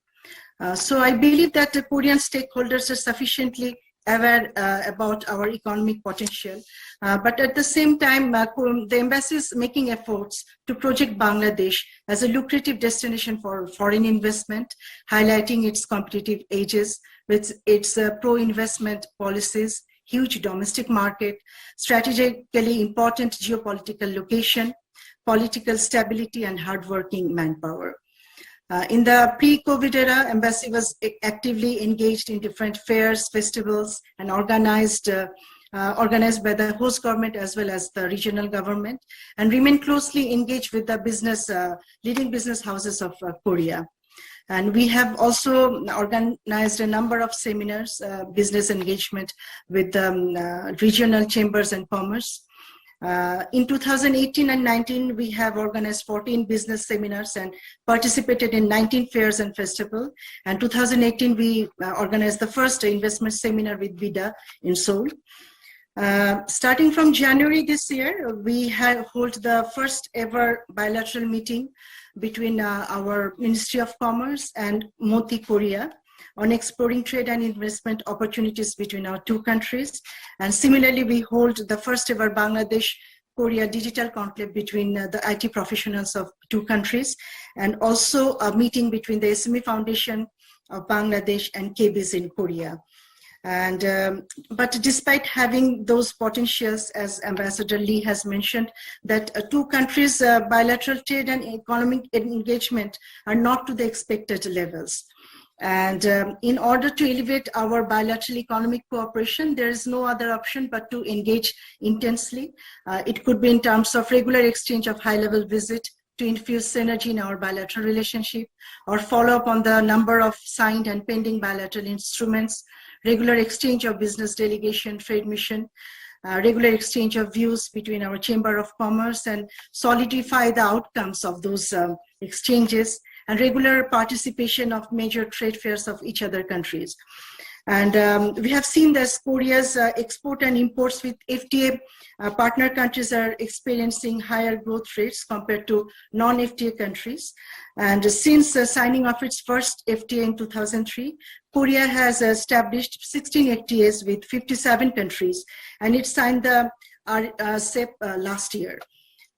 So I believe that the Korean stakeholders are sufficiently aware about our economic potential. But at the same time, the embassy is making efforts to project Bangladesh as a lucrative destination for foreign investment, highlighting its competitive edges with its pro-investment policies, huge domestic market, strategically important geopolitical location, political stability, and hardworking manpower. In the pre-COVID era, embassy was actively engaged in different fairs, festivals, and organized by the host government as well as the regional government, and remained closely engaged with the leading business houses of Korea. And we have also organized a number of seminars, business engagement with regional chambers and commerce. In 2018 and 19, we have organized 14 business seminars and participated in 19 fairs and festivals. And 2018, we organized the first investment seminar with VIDA in Seoul. Starting from January this year, we hold the first ever bilateral meeting between our Ministry of Commerce and Moti Korea on exploring trade and investment opportunities between our two countries. And similarly, we hold the first ever Bangladesh-Korea digital conclave between the IT professionals of two countries, and also a meeting between the SME Foundation of Bangladesh and KBs in Korea. And but despite having those potentials, as Ambassador Lee has mentioned, that two countries' bilateral trade and economic engagement are not to the expected levels. And in order to elevate our bilateral economic cooperation, there is no other option but to engage intensely. It could be in terms of regular exchange of high-level visit to infuse synergy in our bilateral relationship, or follow up on the number of signed and pending bilateral instruments, regular exchange of business delegation, trade mission, regular exchange of views between our Chamber of Commerce, and solidify the outcomes of those exchanges, and regular participation of major trade fairs of each other countries. And we have seen that Korea's export and imports with FTA partner countries are experiencing higher growth rates compared to non-FTA countries. And since signing of its first FTA in 2003, Korea has established 16 FTAs with 57 countries, and it signed the RCEP last year.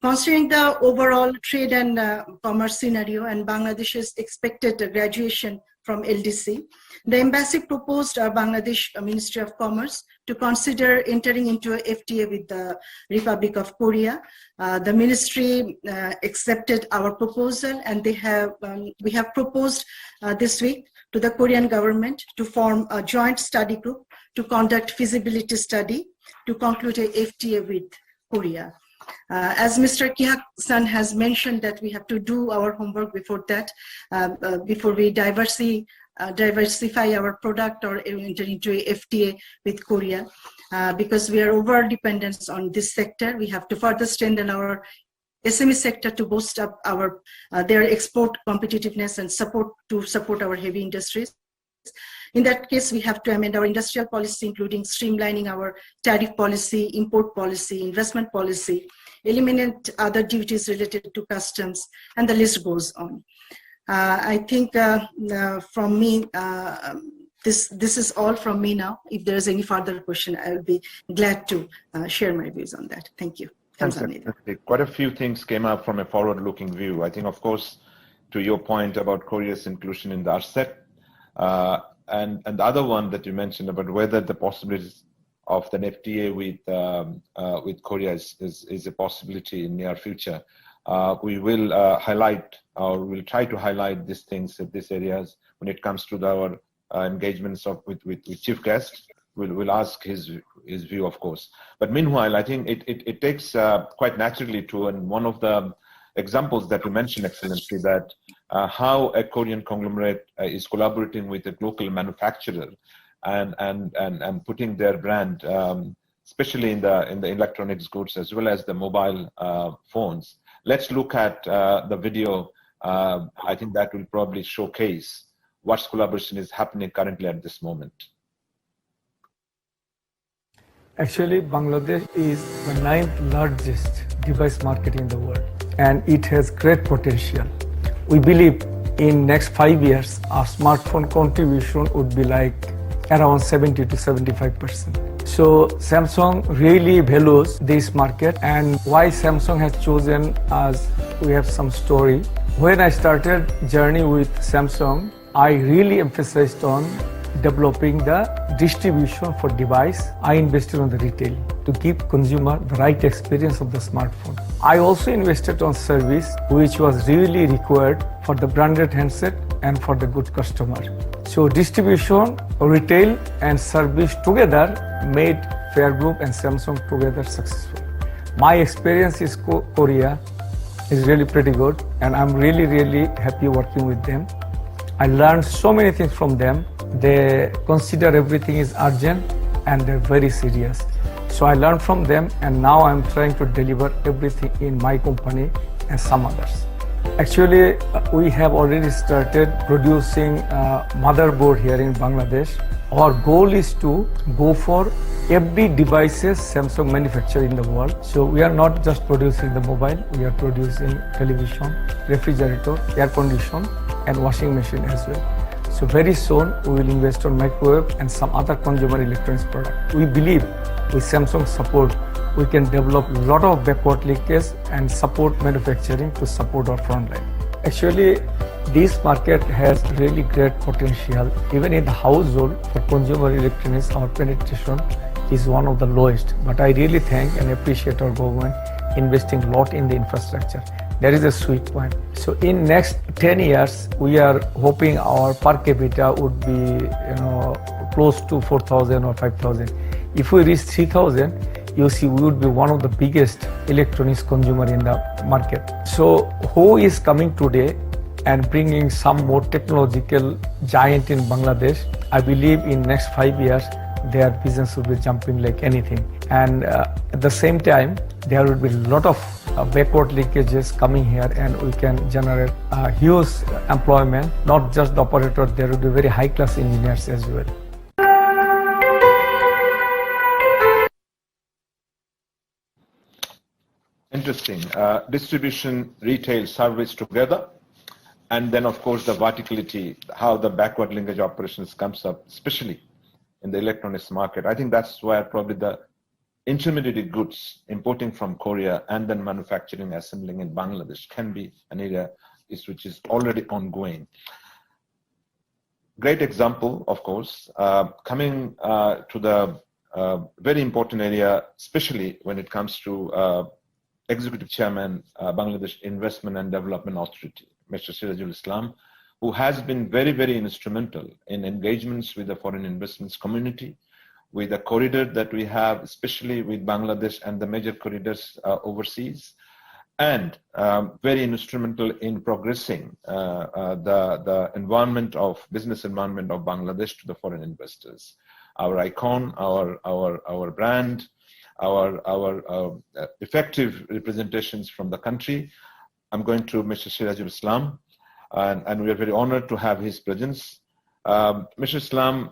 Considering the overall trade and commerce scenario and Bangladesh's expected graduation from LDC, the embassy proposed our Bangladesh Ministry of Commerce to consider entering into a FTA with the Republic of Korea. The ministry accepted our proposal, and we have proposed this week to the Korean government to form a joint study group to conduct feasibility study to conclude a FTA with Korea. As Mr. Kiak-san has mentioned, that we have to do our homework before that, before we diversify our product or enter into a FTA with Korea, because we are over-dependent on this sector. We have to further strengthen our SME sector to boost up their export competitiveness and support our heavy industries. In that case, we have to amend our industrial policy, including streamlining our tariff policy, import policy, investment policy, eliminate other duties related to customs, and the list goes on. I think from me, this is all from me now. If there is any further question, I will be glad to share my views on that. Thank you. Quite a few things came up from a forward-looking view. I think, of course, to your point about Korea's inclusion in the RCEP, and the other one that you mentioned about whether the possibilities of an FTA with Korea is a possibility in near future. We will highlight, or we'll try to highlight these things, these areas when it comes to our engagements with chief guests. We'll ask his view, of course. But meanwhile, I think it takes quite naturally to, and one of the examples that you mentioned, Excellency, that how a Korean conglomerate is collaborating with a local manufacturer and putting their brand, especially in the electronics goods as well as the mobile phones. Let's look at the video. I think that will probably showcase what collaboration is happening currently at this moment. Actually, Bangladesh is the 9th largest device market in the world, and it has great potential. We believe in next 5 years, our smartphone contribution would be like around 70 to 75%. So Samsung really values this market, and why Samsung has chosen us, we have some story. When I started journey with Samsung, I really emphasized on developing the distribution for device. I invested on the retail to give consumer the right experience of the smartphone. I also invested on service, which was really required for the branded handset and for the good customer. So distribution, retail and service together made Fair Group and Samsung together successful. My experience is Korea is really pretty good, and I'm really happy working with them. I learned so many things from them. They consider everything is urgent and they're very serious. So I learned from them, and now I'm trying to deliver everything in my company and some others. Actually, we have already started producing motherboard here in Bangladesh. Our goal is to go for every devices Samsung manufacture in the world. So we are not just producing the mobile, we are producing television, refrigerator, air condition, and washing machine as well. So very soon we will invest on microwave and some other consumer electronics product. We believe with Samsung support, we can develop a lot of backward linkage and support manufacturing to support our front line. Actually, this market has really great potential. Even in the household for consumer electronics, our penetration is one of the lowest. But I really thank and appreciate our government investing a lot in the infrastructure. There is a sweet point. So in next 10 years, we are hoping our per capita would be close to 4,000 or 5,000. If we reach 3,000, you see we would be one of the biggest electronics consumer in the market. So who is coming today and bringing some more technological giant in Bangladesh? I believe in next 5 years, their business will be jumping like anything. And at the same time, there will be a lot of backward linkages coming here, and we can generate huge employment, not just the operator, there will be very high class engineers as well. interesting. Distribution, retail, service together. And then, of course, the verticality, how the backward linkage operations comes up, especially in the electronics market. I think that's where probably the intermediate goods importing from Korea and then manufacturing, assembling in Bangladesh can be an area which is already ongoing. Great example, of course, coming to the very important area, especially when it comes to Executive Chairman, Bangladesh Investment and Development Authority, Mr. Sirajul Islam, who has been very, very instrumental in engagements with the foreign investments community, with the corridor that we have, especially with Bangladesh and the major corridors overseas, and very instrumental in progressing the environment of business environment of Bangladesh to the foreign investors. Our icon, our brand, our effective representations from the country. I'm going to Mr. Sirajul Islam, and we are very honored to have his presence. Mr. Islam,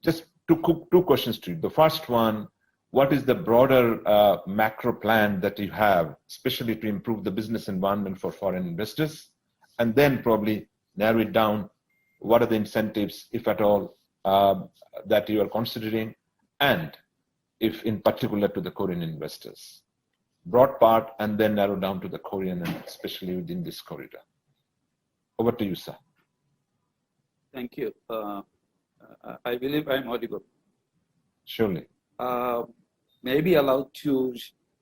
just two questions to you. The first one, what is the broader macro plan that you have, especially to improve the business environment for foreign investors? And then probably narrow it down, what are the incentives, if at all, that you are considering, and if in particular to the Korean investors? Broad part, and then narrow down to the Korean, and especially within this corridor. Over to you, sir. Thank you. I believe I'm audible. Surely. May I be allowed to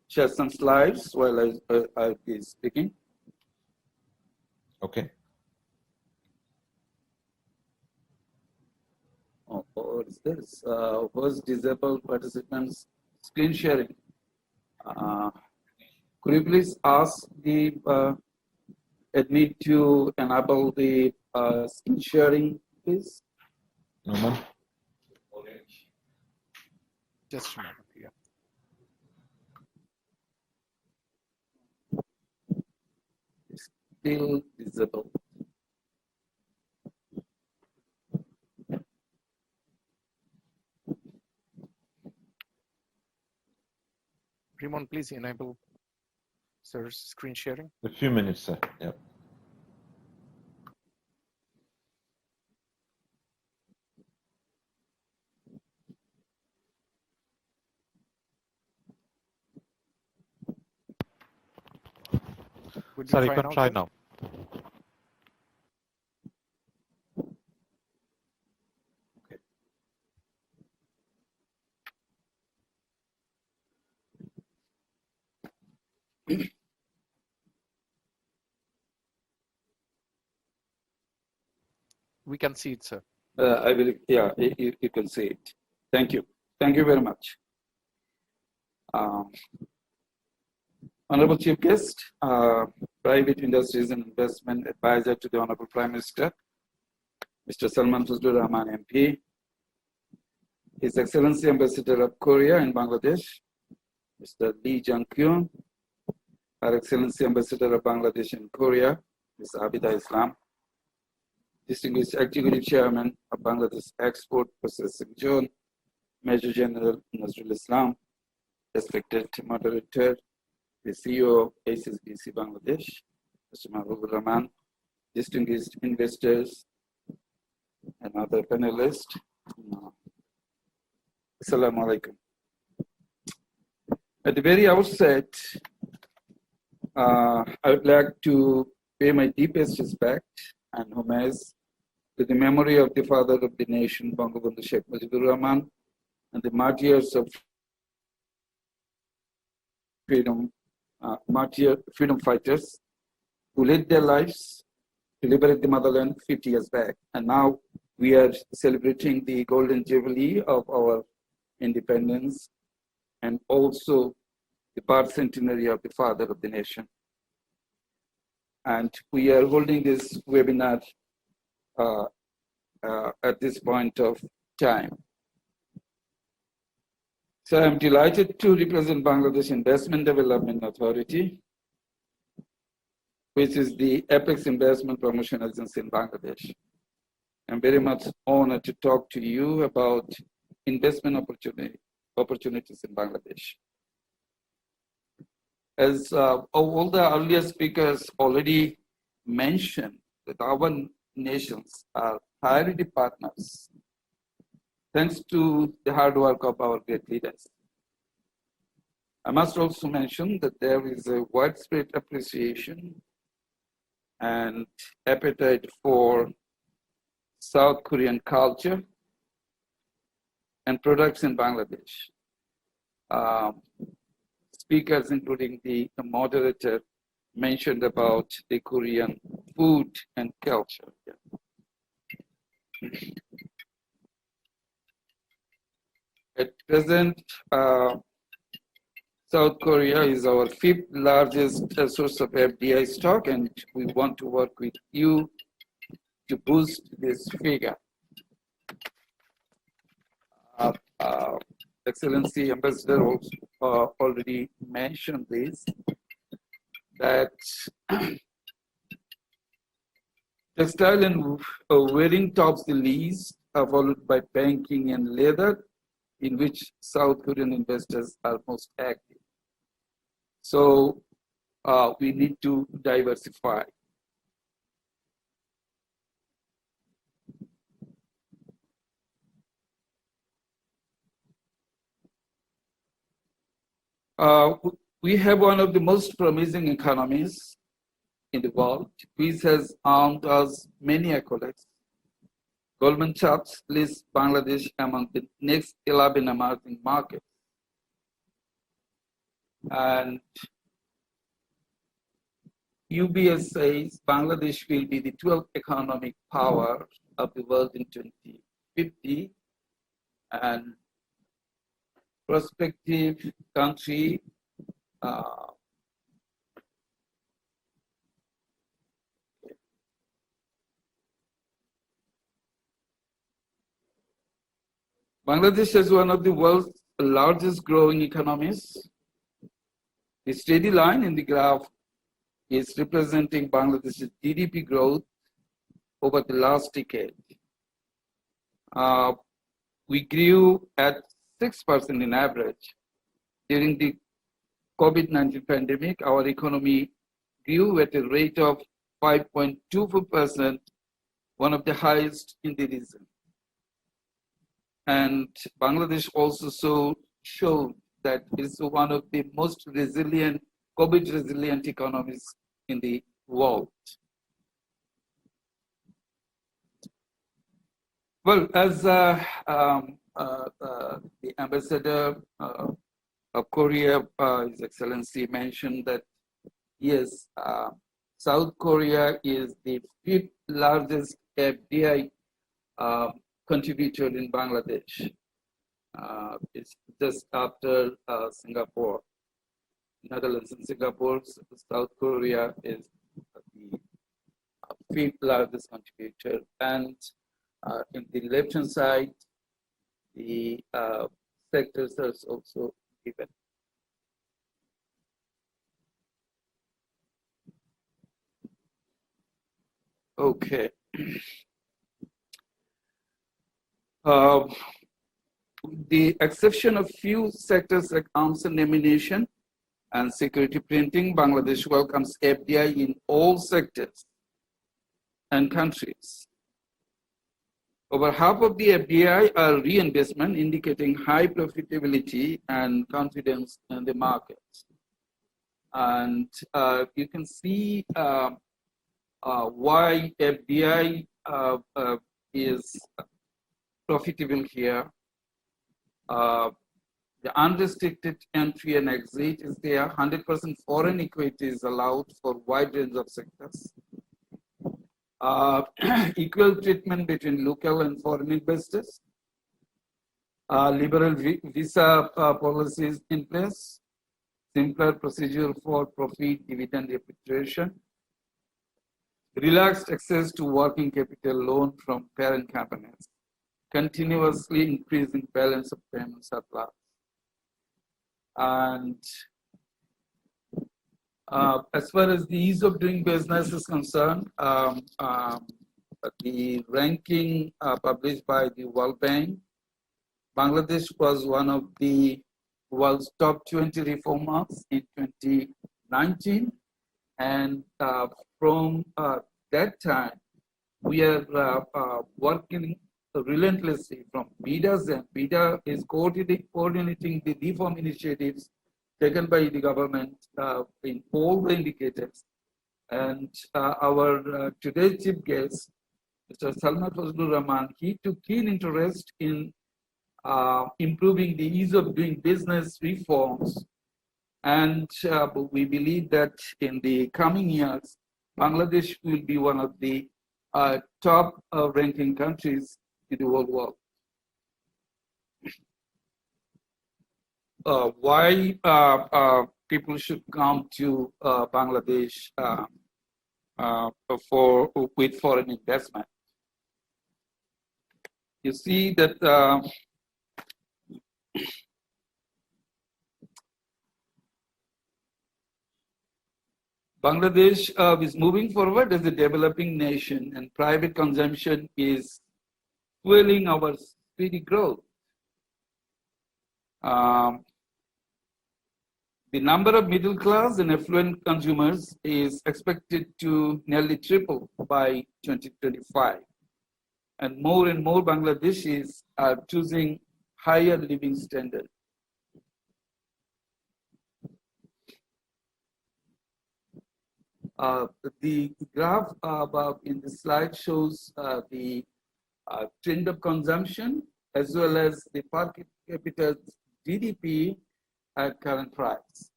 share some slides while I be speaking? Okay. Oh, what is this? Was disabled participants screen sharing? Could you please ask the admin to enable the screen sharing, please? No more. Just a moment, yeah. Still disabled. Ramon, please enable sir's screen sharing. A few minutes, sir. Yeah. Sorry, you can try now. We can see it, sir. I believe, yeah, you can see it. Thank you. Thank you very much. Honorable Chief Guest, Private Industries and Investment Advisor to the Honorable Prime Minister, Mr. Salman Fazlur Rahman MP, His Excellency Ambassador of Korea in Bangladesh, Mr. Lee Jang-kyun, Her Excellency Ambassador of Bangladesh in Korea, Mr. Abida Islam, Distinguished Executive Chairman of Bangladesh Export Processing Zone, Major General Nazrul Islam, respected moderator, the CEO of HSBC Bangladesh, Mr. Mahbubur Rahman, distinguished investors and other panelists. Assalamu alaikum. At the very outset, I would like to pay my deepest respect and homage to the memory of the father of the nation, Bangabandhu Sheikh Mujibur Rahman, and the martyrs of freedom fighters who led their lives to liberate the motherland 50 years back. And now we are celebrating the golden jubilee of our independence and also the birth centenary of the father of the nation. And we are holding this webinar at this point of time. So I'm delighted to represent Bangladesh Investment Development Authority, which is the apex investment promotion agency in Bangladesh. I'm very much honored to talk to you about investment opportunities in Bangladesh. As all the earlier speakers already mentioned, that our nations are priority partners, thanks to the hard work of our great leaders. I must also mention that there is a widespread appreciation and appetite for South Korean culture and products in Bangladesh. Speakers, including the moderator, mentioned about the Korean food and culture. At present, South Korea is our 5th largest source of FDI stock, and we want to work with you to boost this figure. Excellency Ambassador also already mentioned this, that textile and wearing tops the least, followed by banking and leather, in which South Korean investors are most active. So we need to diversify. We have one of the most promising economies in the world, which has earned us many accolades. Goldman Sachs lists Bangladesh among the next 11 emerging markets. And UBS says Bangladesh will be the 12th economic power of the world in 2050, and prospective country Bangladesh is one of the world's largest growing economies. The steady line in the graph is representing Bangladesh's GDP growth over the last decade. We grew at 6% in average. During the COVID-19 pandemic, our economy grew at a rate of 5.24%, one of the highest in the region. And Bangladesh also showed that it's one of the most resilient, COVID-resilient economies in the world. Well, as the ambassador of Korea, His Excellency mentioned that, yes, South Korea is the 5th largest FDI contributor in Bangladesh. It's just after Singapore. Netherlands and Singapore, South Korea is the 5th largest contributor. And in the left-hand side, the sectors are also given. Okay. The exception of few sectors like arms and ammunition and security printing, Bangladesh welcomes FDI in all sectors and countries. Over half of the FDI are reinvestment, indicating high profitability and confidence in the markets. And you can see why FDI is profitable here. The unrestricted entry and exit is there. 100% foreign equity is allowed for wide range of sectors. Equal treatment between local and foreign investors. Liberal visa policies in place. Simpler procedure for profit dividend repatriation. Relaxed access to working capital loan from parent companies. Continuously increasing balance of payment surplus. And as far as the ease of doing business is concerned, the ranking published by the World Bank, Bangladesh was one of the world's top 20 reformers in 2019. And from that time, we are working relentlessly from BIDA's end. BIDA is coordinating the reform initiatives taken by the government in all the indicators. And our today's chief guest, Mr. Salman Fazlur Rahman, he took keen interest in improving the ease of doing business reforms. And we believe that in the coming years, Bangladesh will be one of the top ranking countries in the whole world. Why people should come to Bangladesh with foreign investment? You see that Bangladesh is moving forward as a developing nation, and private consumption is fueling our speedy growth. The number of middle class and affluent consumers is expected to nearly triple by 2025. And more Bangladeshis are choosing higher living standards. The graph above in the slide shows the trend of consumption as well as the per capita GDP at current price.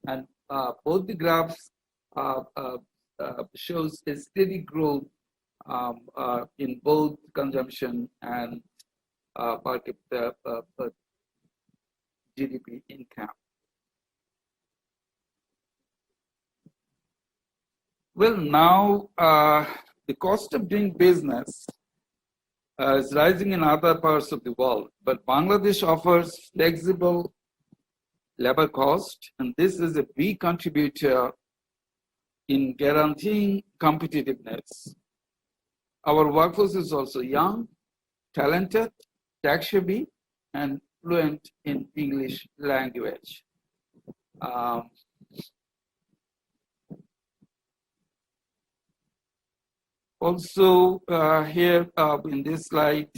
And both the graphs shows a steady growth in both consumption and per capita GDP income. Well, now the cost of doing business is rising in other parts of the world, but Bangladesh offers flexible labor cost, and this is a big contributor in guaranteeing competitiveness. Our workforce is also young, talented, tech-savvy, and fluent in English language. Also, here in this slide,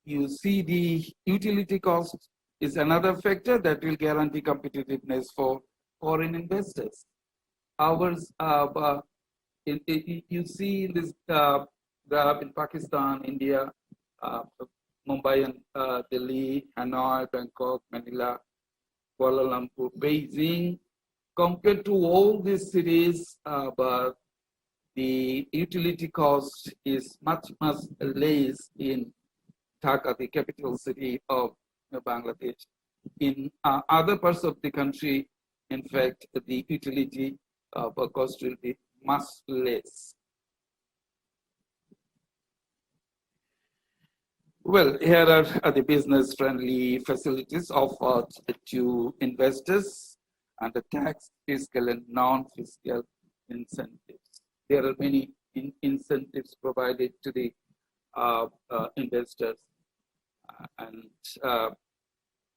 you see the utility cost is another factor that will guarantee competitiveness for foreign investors. Ours, you see in this graph in Pakistan, India, Mumbai and Delhi, Hanoi, Bangkok, Manila, Kuala Lumpur, Beijing, compared to all these cities, but the utility cost is much less in Dhaka, the capital city of Bangladesh. In other parts of the country, in fact, the utility cost will be much less. Well, here are the business-friendly facilities offered to investors under tax, fiscal, and non-fiscal incentives. There are many incentives provided to the investors, and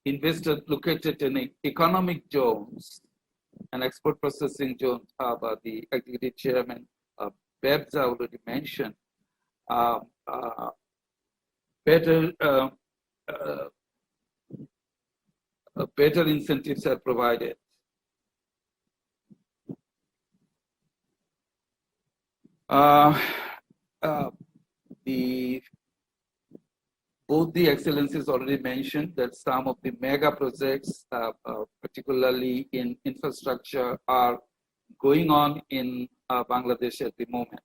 investors located in economic zones and export processing zones, the executive chairman Babs already mentioned, better incentives are provided. Both the excellencies already mentioned that some of the mega projects, particularly in infrastructure, are going on in Bangladesh at the moment.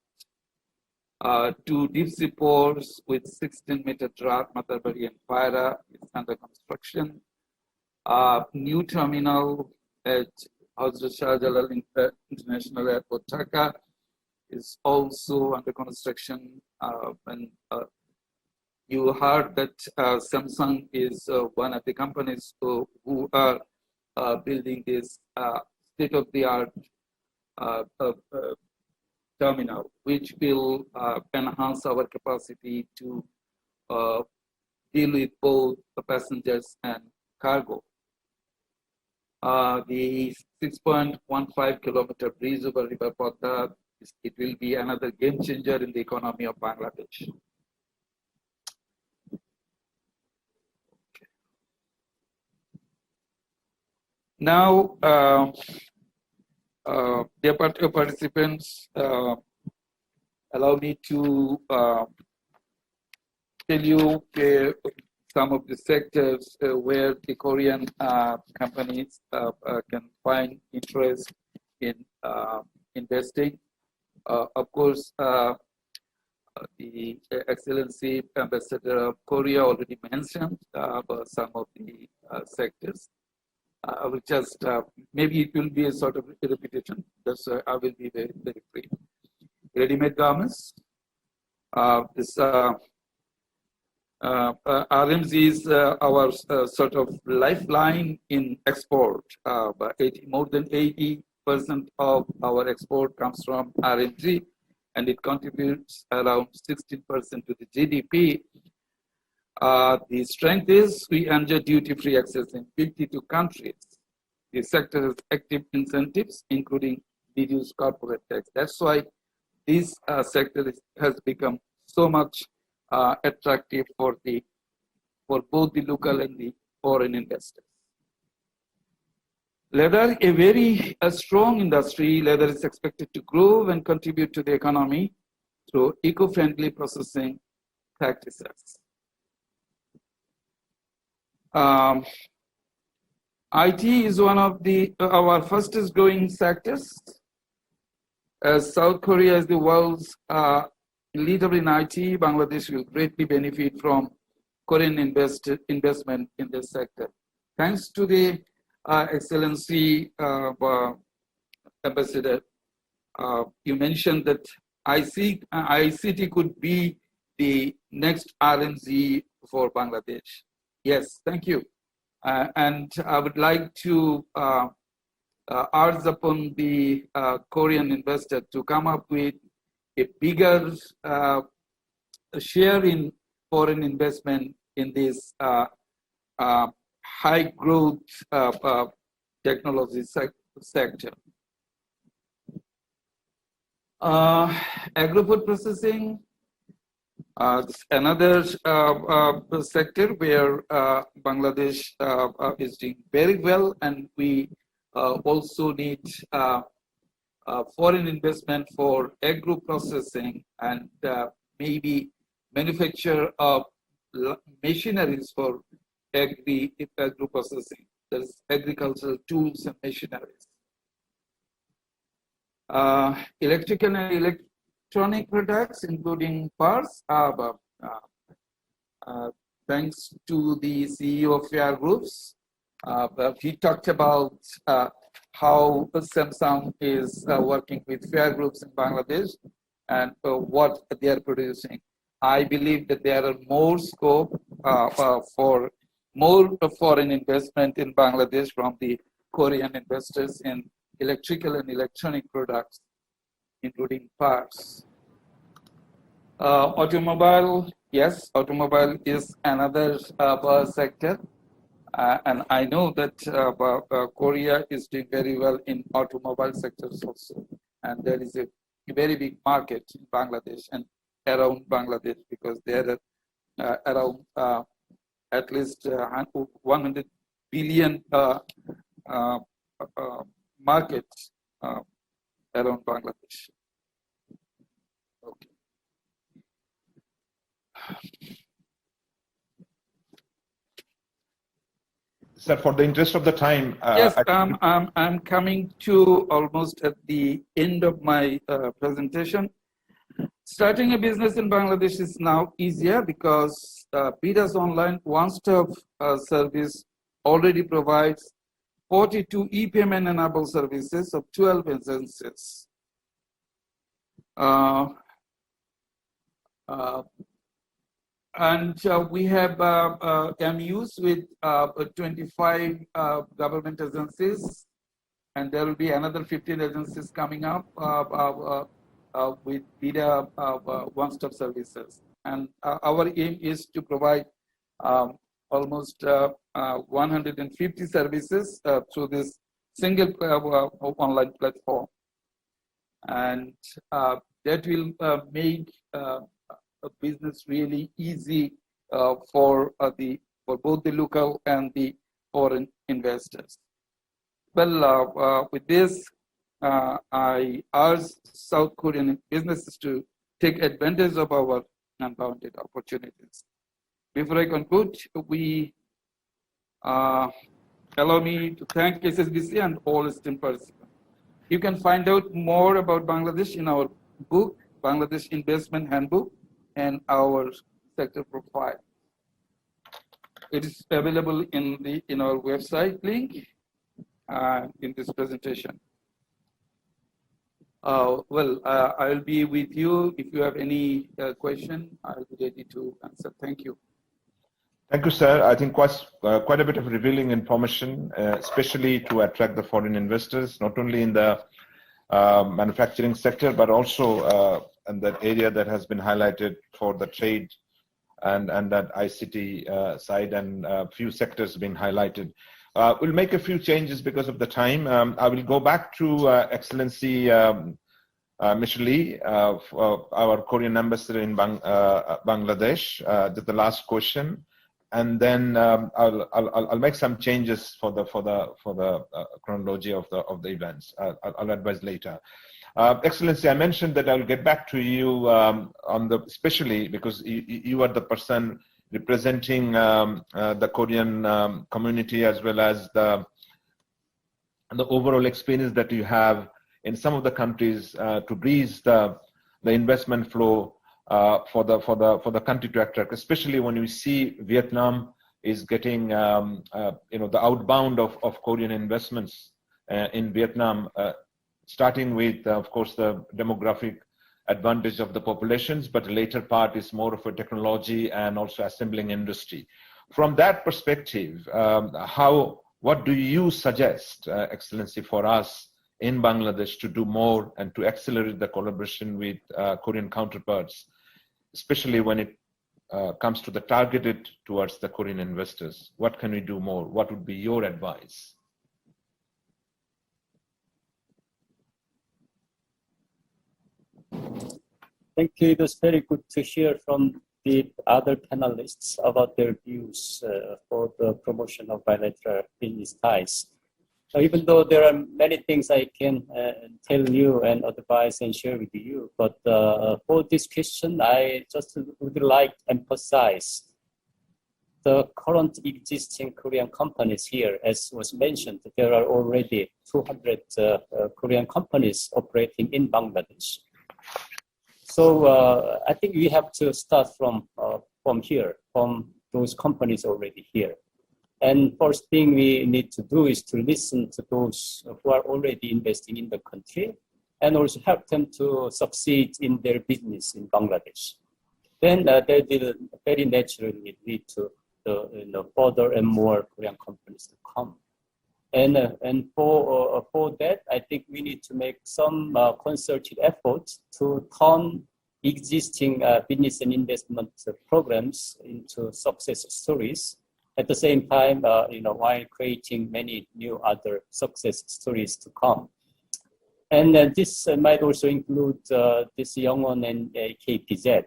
2 deep sea ports with 16-meter draft, Matarbari and Paira, is under construction. New terminal at Hazrat Shah Jalal International Airport, Dhaka, is also under construction. And you heard that Samsung is one of the companies who are building this state-of-the-art terminal, which will enhance our capacity to deal with both the passengers and cargo. The 6.15 kilometer bridge over River Podda, it will be another game changer in the economy of Bangladesh. Now, dear participants, allow me to tell you some of the sectors where the Korean companies can find interest in investing. Of course, the Excellency Ambassador of Korea already mentioned some of the sectors. I will just, maybe it will be a sort of a repetition. That's why I will be very, very brief. Ready-made garments. This RMZ is our sort of lifeline in export. More than 80% of our export comes from RMZ, and it contributes around 16% to the GDP. The strength is we enjoy duty-free access in 52 countries. The sector has active incentives, including reduced corporate tax. That's why this sector has become so much attractive for both the local and the foreign investors. Leather, a very strong industry. Leather is expected to grow and contribute to the economy through eco-friendly processing practices. IT is one of our fastest growing sectors. As South Korea is the world's leader in IT, Bangladesh will greatly benefit from Korean investment in this sector. Thanks to the Excellency Ambassador, you mentioned that ICT could be the next RMZ for Bangladesh. Yes, thank you. And I would like to urge upon the Korean investor to come up with a bigger share in foreign investment in this high growth technology sector. Agro-food processing, another sector where Bangladesh is doing very well, and we also need foreign investment for agro processing and maybe manufacture of machineries for agro processing. That is agricultural tools and machineries. Electrical and electronic products, including parts, thanks to the CEO of Fair Groups. He talked about how Samsung is working with Fair Groups in Bangladesh and what they are producing. I believe that there are more scope for more foreign investment in Bangladesh from the Korean investors in electrical and electronic products, including parts. Automobile, yes, automobile is another sector. And I know that Korea is doing very well in automobile sectors also. And there is a very big market in Bangladesh and around Bangladesh, because there are around at least 100 billion markets around Bangladesh. Okay. Sir, for the interest of the time, yes, I'm coming to almost at the end of my presentation. Starting a business in Bangladesh is now easier because BIDA's online one-stop service already provides 42 e-payment enabled services of 12 agencies. And we have MUs with 25 government agencies, and there will be another 15 agencies coming up with BIDA one-stop services. And our aim is to provide almost 150 services through this single online platform. And that will make a business really easy for both the local and the foreign investors. Well, with this, I urge South Korean businesses to take advantage of our unbounded opportunities. Before I conclude, allow me to thank HSBC and all esteemed participants. You can find out more about Bangladesh in our book, Bangladesh Investment Handbook, and our sector profile. It is available in our website link in this presentation. I'll be with you. If you have any question, I'll be ready to answer. Thank you. Thank you, sir. I think quite a bit of revealing information, especially to attract the foreign investors, not only in the manufacturing sector, but also in that area that has been highlighted for the trade and that ICT side, and a few sectors being highlighted. We'll make a few changes because of the time. I will go back to Excellency Mr. Lee, our Korean ambassador in Bangladesh, the last question. And then I'll make some changes for the chronology of the events. I'll advise later. Excellency, I mentioned that I'll get back to you especially because you are the person representing the Korean community, as well as the overall experience that you have in some of the countries to breeze the investment flow for the country to attract, especially when we see Vietnam is getting the outbound of Korean investments in Vietnam, starting with of course the demographic advantage of the populations, but the later part is more of a technology and also assembling industry. From that perspective, what do you suggest, Excellency, for us in Bangladesh to do more and to accelerate the collaboration with Korean counterparts, especially when it comes to the targeted towards the Korean investors? What can we do more? What would be your advice? Thank you. It was very good to hear from the other panelists about their views for the promotion of bilateral business ties. Even though there are many things I can tell you and advise and share with you, but for this question, I just would like to emphasize the current existing Korean companies here. As was mentioned, there are already 200 Korean companies operating in Bangladesh. So I think we have to start from here, from those companies already here. And first thing we need to do is to listen to those who are already investing in the country and also help them to succeed in their business in Bangladesh. Then they will very naturally lead to further and more Korean companies to come. And for that, I think we need to make some concerted efforts to turn existing business and investment programs into success stories. At the same time, while creating many new other success stories to come. And this might also include this Youngwon and KPZ.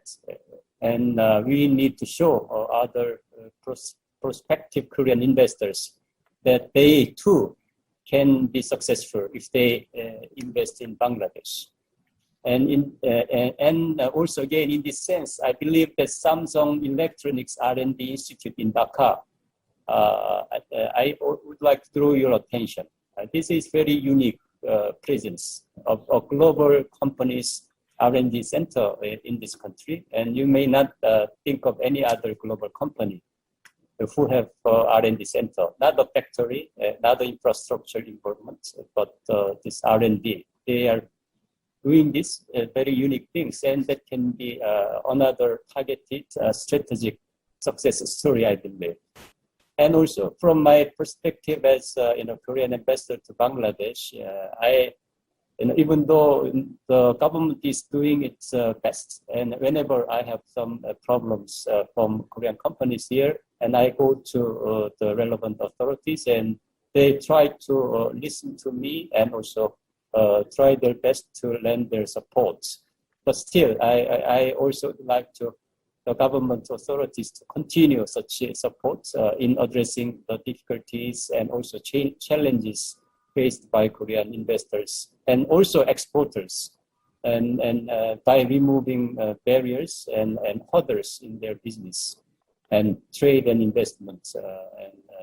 And we need to show other prospective Korean investors that they too can be successful if they invest in Bangladesh. And also again, in this sense, I believe that Samsung Electronics R&D Institute in Dhaka, I would like to draw your attention. This is very unique presence of a global companies R&D center in this country, and you may not think of any other global company who have R&D center, not a factory, not the infrastructure involvement, but this R&D. They are doing this very unique things, and that can be another targeted strategic success story, I believe. And also from my perspective as Korean ambassador to Bangladesh, I And even though the government is doing its best, and whenever I have some problems from Korean companies here, and I go to the relevant authorities, and they try to listen to me and also try their best to lend their support. But still, I also like the government authorities to continue such support in addressing the difficulties and also challenges faced by Korean investors and also exporters, and by removing barriers and hurdles in their business and trade and investments.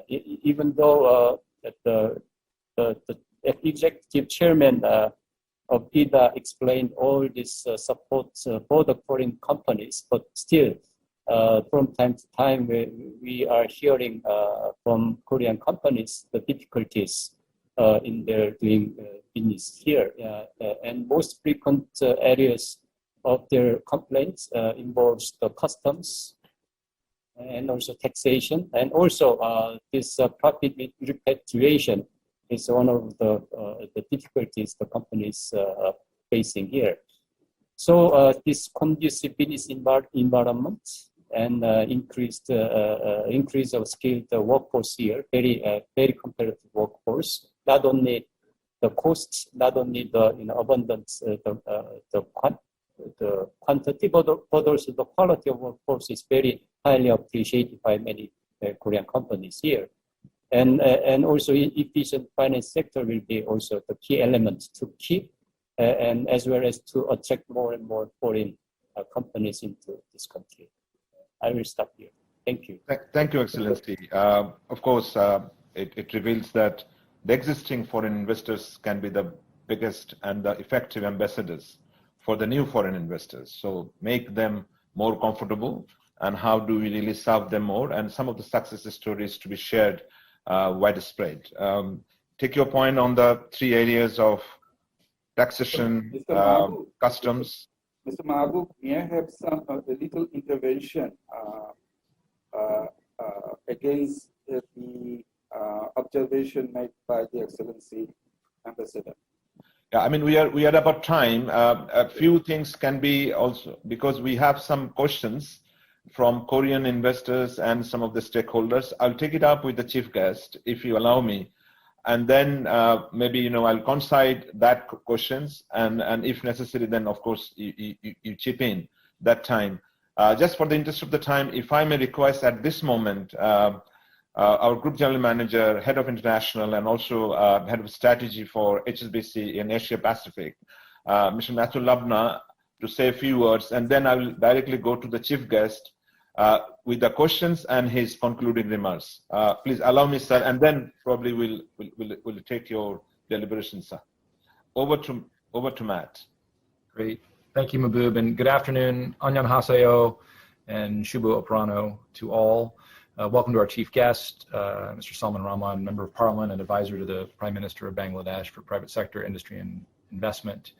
Even though the executive chairman of PIDA explained all this support for the foreign companies, but still, from time to time, we are hearing from Korean companies the difficulties in their doing business here. And most frequent areas of their complaints involves the customs and also taxation, and also this profit repatriation is one of the difficulties the companies are facing here. So this conducive business environment and increase of skilled workforce here, very competitive workforce. Not only the costs, not only the abundance, the quantity, but also the quality of workforce is very highly appreciated by many Korean companies here. And also efficient finance sector will be also the key element to keep and as well as to attract more and more foreign companies into this country. I will stop here. Thank you. Thank you, Excellency. Of course, it reveals that the existing foreign investors can be the biggest and the effective ambassadors for the new foreign investors. So make them more comfortable, and how do we really serve them more, and some of the success stories to be shared widespread. Take your point on the 3 areas of taxation, customs. Mr. Mahbub, may I have a little intervention against the observation made by the Excellency Ambassador? Yeah, I mean, we are about time. A few things can be also, because we have some questions from Korean investors and some of the stakeholders. I'll take it up with the chief guest, if you allow me. And then maybe, I'll concise that questions, and if necessary, then of course you chip in that time. Just for the interest of the time, if I may request at this moment, our Group General Manager, Head of International, and also Head of Strategy for HSBC in Asia Pacific, Mr. Matthew Labna, to say a few words, and then I will directly go to the chief guest with the questions and his concluding remarks. Please allow me, sir, and then probably we'll take your deliberations, sir. Over to Matt. Great. Thank you, Mahbub, and good afternoon. Annyeonghaseyo and Shubo Oprano to all. Welcome to our chief guest, Mr. Salman Rahman, Member of Parliament and Advisor to the Prime Minister of Bangladesh for Private Sector, Industry and Investment.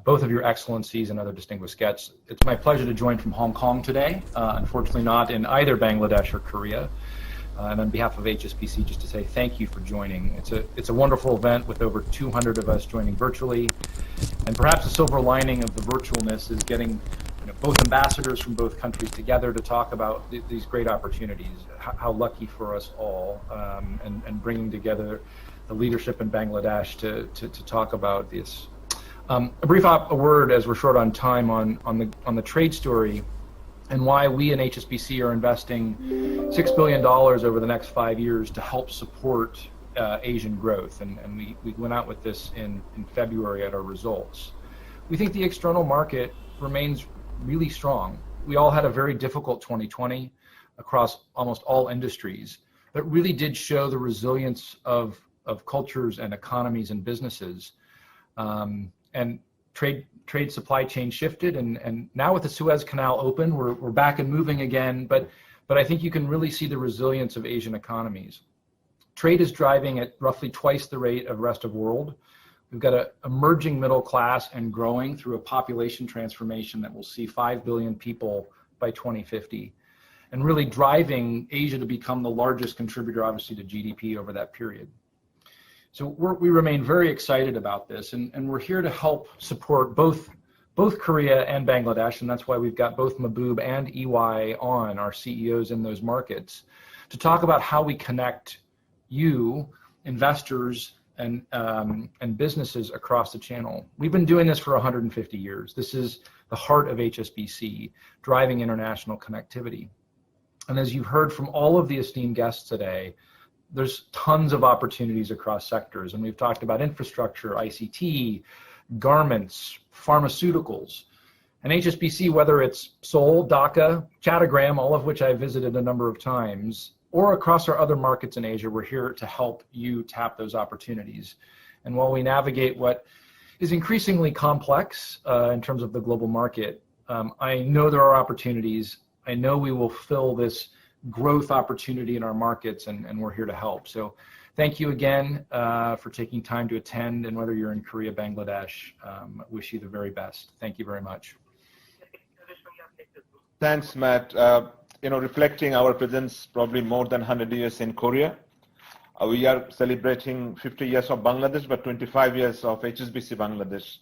Both of your excellencies and other distinguished guests. It's my pleasure to join from Hong Kong today, unfortunately not in either Bangladesh or Korea. And on behalf of HSBC, just to say thank you for joining. It's a wonderful event with over 200 of us joining virtually. And perhaps the silver lining of the virtualness is getting both ambassadors from both countries together to talk about these great opportunities. How lucky for us all, and bringing together the leadership in Bangladesh to talk about this. A brief word, as we're short on time, on the trade story and why we in HSBC are investing $6 billion over the next 5 years to help support Asian growth. And we went out with this in February at our results. We think the external market remains really strong. We all had a very difficult 2020 across almost all industries, but really did show the resilience of cultures and economies and businesses. And trade supply chain shifted, and now with the Suez Canal open, we're back and moving again, but I think you can really see the resilience of Asian economies. Trade is driving at roughly twice the rate of rest of world. We've got an emerging middle class and growing through a population transformation that will see 5 billion people by 2050, and really driving Asia to become the largest contributor, obviously, to GDP over that period. So we remain very excited about this, and we're here to help support both Korea and Bangladesh, and that's why we've got both Mahbub and EY on, our CEOs in those markets, to talk about how we connect you, investors, and businesses across the channel. We've been doing this for 150 years. This is the heart of HSBC, driving international connectivity. And as you've heard from all of the esteemed guests today, there's tons of opportunities across sectors. And we've talked about infrastructure, ICT, garments, pharmaceuticals. And HSBC, whether it's Seoul, Dhaka, Chattagram, all of which I visited a number of times, or across our other markets in Asia, we're here to help you tap those opportunities. And while we navigate what is increasingly complex in terms of the global market, I know there are opportunities. I know we will fill this growth opportunity in our markets, and we're here to help. So thank you again for taking time to attend, and whether you're in Korea, Bangladesh, wish you the very best. Thank you very much. Thanks, Matt. Reflecting our presence probably more than 100 years in Korea, we are celebrating 50 years of Bangladesh, but 25 years of HSBC Bangladesh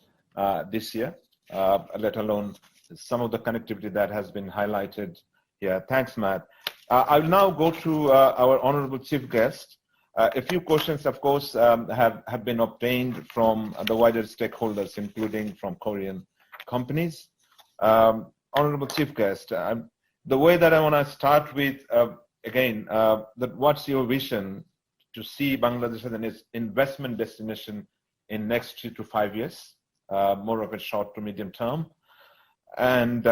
this year, let alone some of the connectivity that has been highlighted here. Thanks, Matt. I'll now go to our honorable chief guest. A few questions, of course, have been obtained from the wider stakeholders, including from Korean companies. Honorable chief guest, the way that I want to start with, what's your vision to see Bangladesh as an investment destination in next 3 to 5 years, more of a short to medium term, and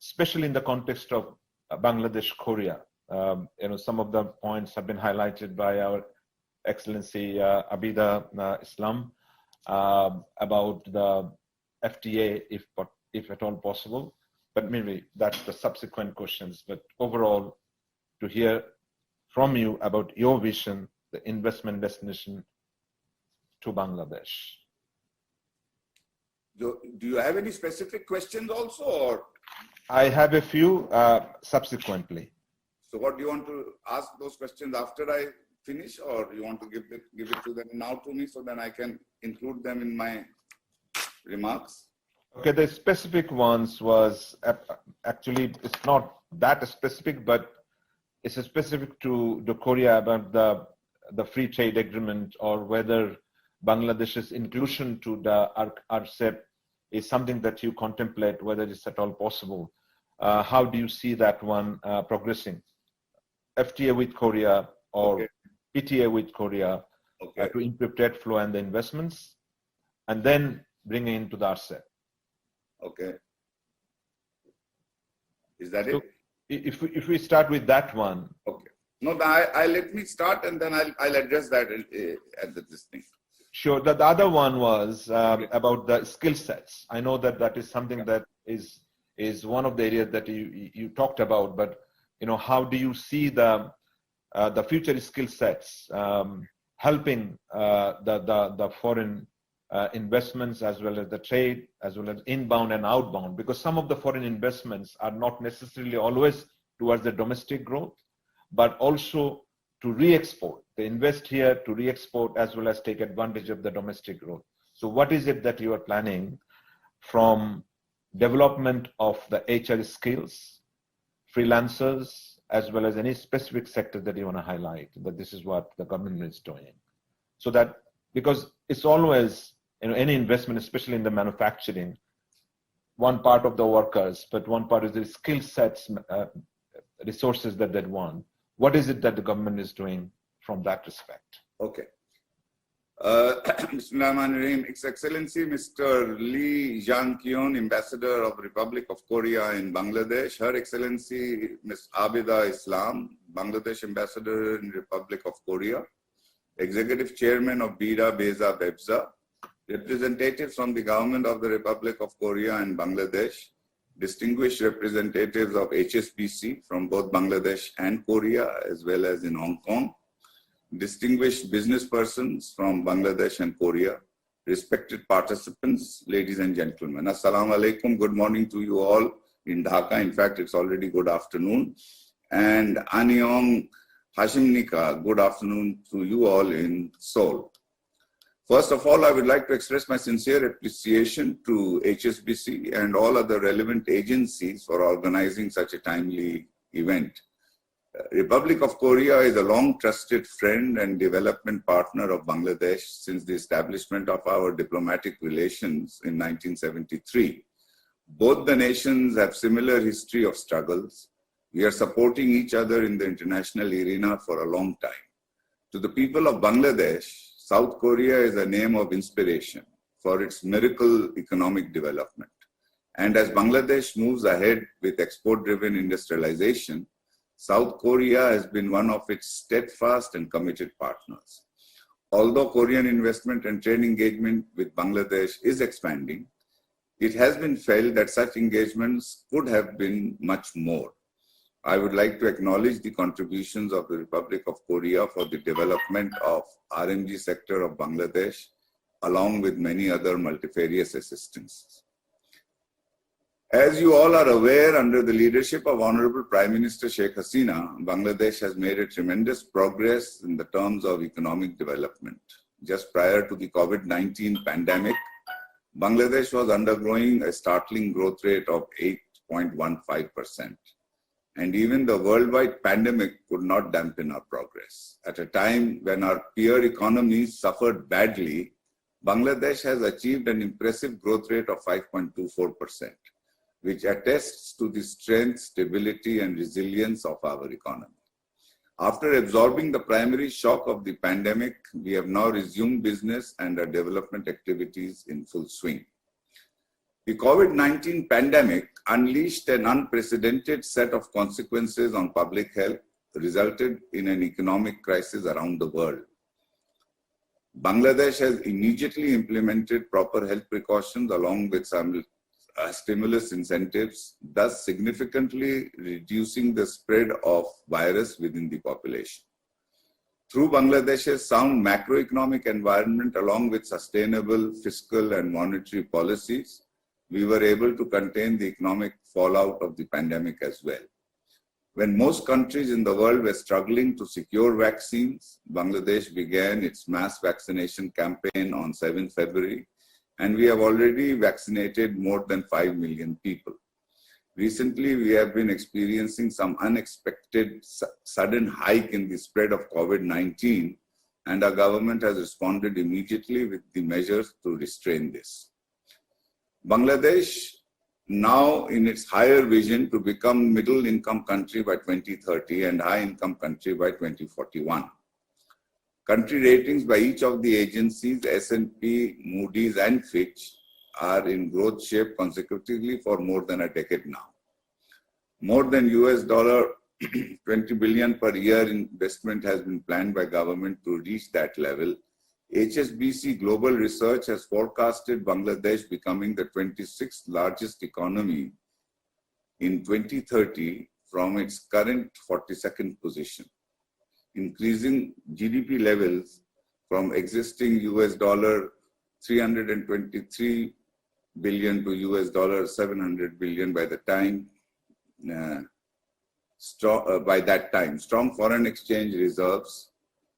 especially in the context of Bangladesh, Korea. Some of the points have been highlighted by our Excellency Abida Islam about the FTA, if at all possible. But maybe that's the subsequent questions. But overall, to hear from you about your vision, the investment destination to Bangladesh. Do you have any specific questions also, or? I have a few subsequently. So what do you want to ask those questions after I finish, or you want to give it to them now to me so then I can include them in my remarks? Okay, the specific ones was actually, it's not that specific, but it's specific to Korea about the free trade agreement, or whether Bangladesh's inclusion to the RCEP is something that you contemplate, whether it's at all possible. How do you see that one progressing? FTA with Korea or PTA with Korea to improve trade flow and the investments, and then bring it into the RCEP. Okay. Is that it? If we start with that one. Okay. No, I let me start, and then I'll address that at this thing. Sure. The other one was about the skill sets. I know that is something that is one of the areas that you talked about, but how do you see the future skill sets helping the foreign investments, as well as the trade, as well as inbound and outbound? Because some of the foreign investments are not necessarily always towards the domestic growth, but also to re-export. They invest here to re-export as well as take advantage of the domestic growth. So what is it that you are planning from development of the HR skills, freelancers, as well as any specific sector that you want to highlight, that this is what the government is doing? So that, because it's always, any investment, especially in the manufacturing, one part of the workers, but one part is the skill sets, resources that they want. What is it that the government is doing from that respect? Okay. Bismillahirrahmanirrahim. His Excellency Mr. Lee Jang-kyun, Ambassador of Republic of Korea in Bangladesh, Her Excellency Ms. Abida Islam, Bangladesh Ambassador in Republic of Korea, Executive Chairman of BIDA Beza Bebza, representatives from the Government of the Republic of Korea and Bangladesh, distinguished representatives of HSBC from both Bangladesh and Korea, as well as in Hong Kong, distinguished business persons from Bangladesh and Korea, respected participants, ladies and gentlemen. Assalamu alaikum, good morning to you all in Dhaka. In fact, it's already good afternoon. And Annyeong Hashimnika, good afternoon to you all in Seoul. First of all, I would like to express my sincere appreciation to HSBC and all other relevant agencies for organizing such a timely event. Republic of Korea is a long trusted friend and development partner of Bangladesh since the establishment of our diplomatic relations in 1973. Both the nations have similar history of struggles. We are supporting each other in the international arena for a long time. To the people of Bangladesh, South Korea is a name of inspiration for its miracle economic development. And as Bangladesh moves ahead with export-driven industrialization, South Korea has been one of its steadfast and committed partners. Although Korean investment and trade engagement with Bangladesh is expanding, it has been felt that such engagements could have been much more. I would like to acknowledge the contributions of the Republic of Korea for the development of RMG sector of Bangladesh, along with many other multifarious assistances. As you all are aware, under the leadership of Honorable Prime Minister Sheikh Hasina, Bangladesh has made a tremendous progress in the terms of economic development. Just prior to the COVID-19 pandemic, Bangladesh was undergoing a startling growth rate of 8.15%. And even the worldwide pandemic could not dampen our progress. At a time when our peer economies suffered badly, Bangladesh has achieved an impressive growth rate of 5.24%. which attests to the strength, stability, and resilience of our economy. After absorbing the primary shock of the pandemic, we have now resumed business and our development activities in full swing. The COVID-19 pandemic unleashed an unprecedented set of consequences on public health, resulted in an economic crisis around the world. Bangladesh has immediately implemented proper health precautions along with some stimulus incentives, thus significantly reducing the spread of virus within the population. Through Bangladesh's sound macroeconomic environment along with sustainable fiscal and monetary policies, we were able to contain the economic fallout of the pandemic as well. When most countries in the world were struggling to secure vaccines, Bangladesh began its mass vaccination campaign on 7 February, and we have already vaccinated more than 5 million people. Recently, we have been experiencing some unexpected sudden hike in the spread of COVID-19, and our government has responded immediately with the measures to restrain this. Bangladesh, now in its higher vision to become middle-income country by 2030 and high-income country by 2041. Country ratings by each of the agencies, S&P, Moody's, and Fitch, are in growth shape consecutively for more than a decade now. More than $20 billion per year investment has been planned by government to reach that level. HSBC Global Research has forecasted Bangladesh becoming the 26th largest economy in 2030 from its current 42nd position, increasing GDP levels from existing $323 billion to $700 billion by the time. By that time, strong foreign exchange reserves,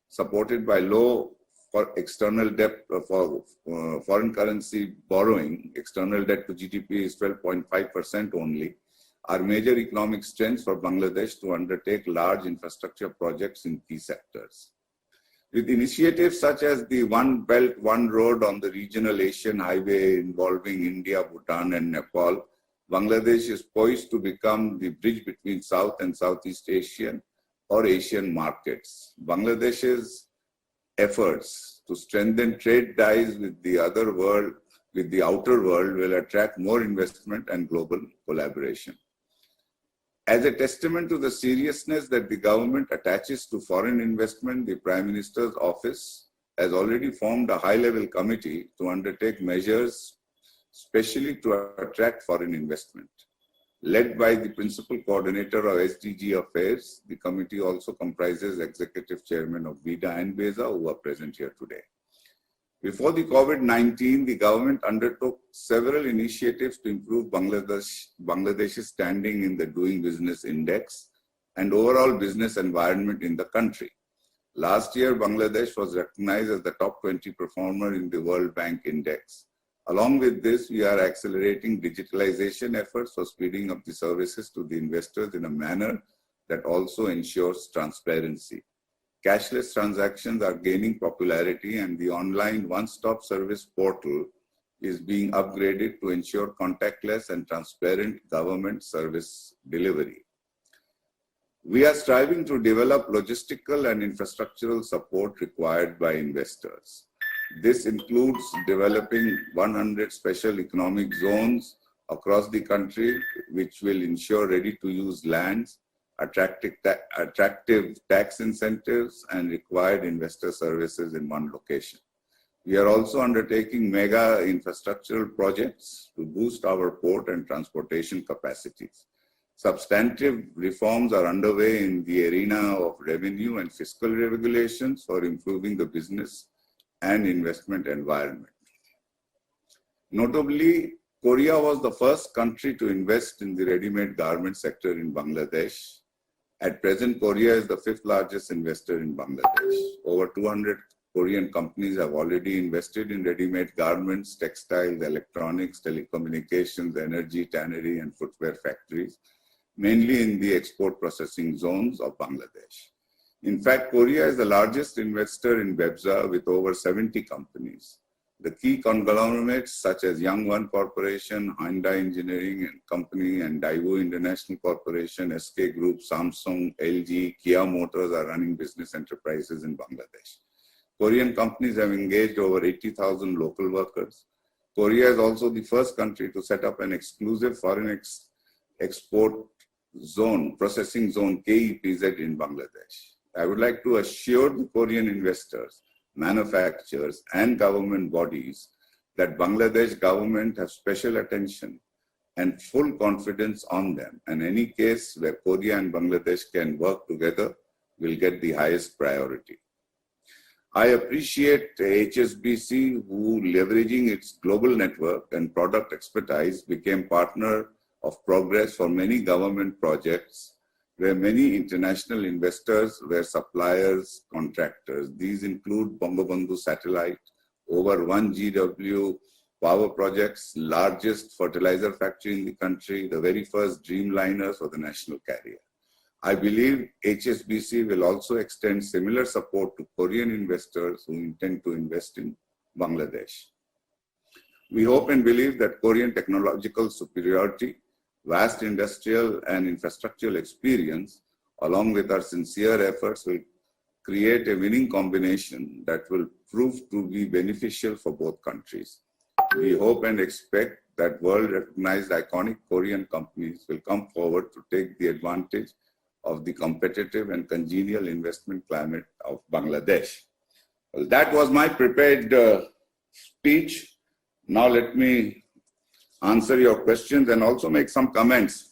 supported by low for external debt for foreign currency borrowing, external debt to GDP is 12.5% only, are major economic strengths for Bangladesh to undertake large infrastructure projects in key sectors. With initiatives such as the One Belt, One Road on the regional Asian highway involving India, Bhutan, and Nepal, Bangladesh is poised to become the bridge between South and Southeast Asian or Asian markets. Bangladesh's efforts to strengthen trade ties with the outer world will attract more investment and global collaboration. As a testament to the seriousness that the government attaches to foreign investment, the Prime Minister's office has already formed a high-level committee to undertake measures specially to attract foreign investment. Led by the principal coordinator of SDG Affairs, the committee also comprises executive chairman of BIDA and BESA, who are present here today. Before the COVID-19, the government undertook several initiatives to improve Bangladesh's standing in the Doing Business Index and overall business environment in the country. Last year, Bangladesh was recognized as the top 20 performer in the World Bank Index. Along with this, we are accelerating digitalization efforts for speeding up the services to the investors in a manner that also ensures transparency. Cashless transactions are gaining popularity, and the online one-stop service portal is being upgraded to ensure contactless and transparent government service delivery. We are striving to develop logistical and infrastructural support required by investors. This includes developing 100 special economic zones across the country, which will ensure ready-to-use lands, attractive tax incentives, and required investor services in one location. We are also undertaking mega infrastructural projects to boost our port and transportation capacities. Substantive reforms are underway in the arena of revenue and fiscal regulations for improving the business and investment environment. Notably, Korea was the first country to invest in the ready-made garment sector in Bangladesh. At present, Korea is the 5th largest investor in Bangladesh. Over 200 Korean companies have already invested in ready-made garments, textiles, electronics, telecommunications, energy, tannery, and footwear factories, mainly in the export processing zones of Bangladesh. In fact, Korea is the largest investor in Bebza with over 70 companies. The key conglomerates such as Yangwon Corporation, Hyundai Engineering and Company, and Daewoo International Corporation, SK Group, Samsung, LG, Kia Motors are running business enterprises in Bangladesh. Korean companies have engaged over 80,000 local workers. Korea is also the first country to set up an exclusive foreign export zone, processing zone, KEPZ, in Bangladesh. I would like to assure the Korean investors, manufacturers, and government bodies that Bangladesh government has special attention and full confidence on them, and any case where Korea and Bangladesh can work together will get the highest priority. I appreciate HSBC, who, leveraging its global network and product expertise, became partner of progress for many government projects where many international investors were suppliers, contractors. These include Bangabandhu Satellite, over 1 GW power projects, largest fertilizer factory in the country, the very first Dreamliner for the national carrier. I believe HSBC will also extend similar support to Korean investors who intend to invest in Bangladesh. We hope and believe that Korean technological superiority, vast industrial and infrastructural experience, along with our sincere efforts, will create a winning combination that will prove to be beneficial for both countries. We hope and expect that world-recognized iconic Korean companies will come forward to take the advantage of the competitive and congenial investment climate of Bangladesh. Well, that was my prepared speech. Now let me answer your questions and also make some comments.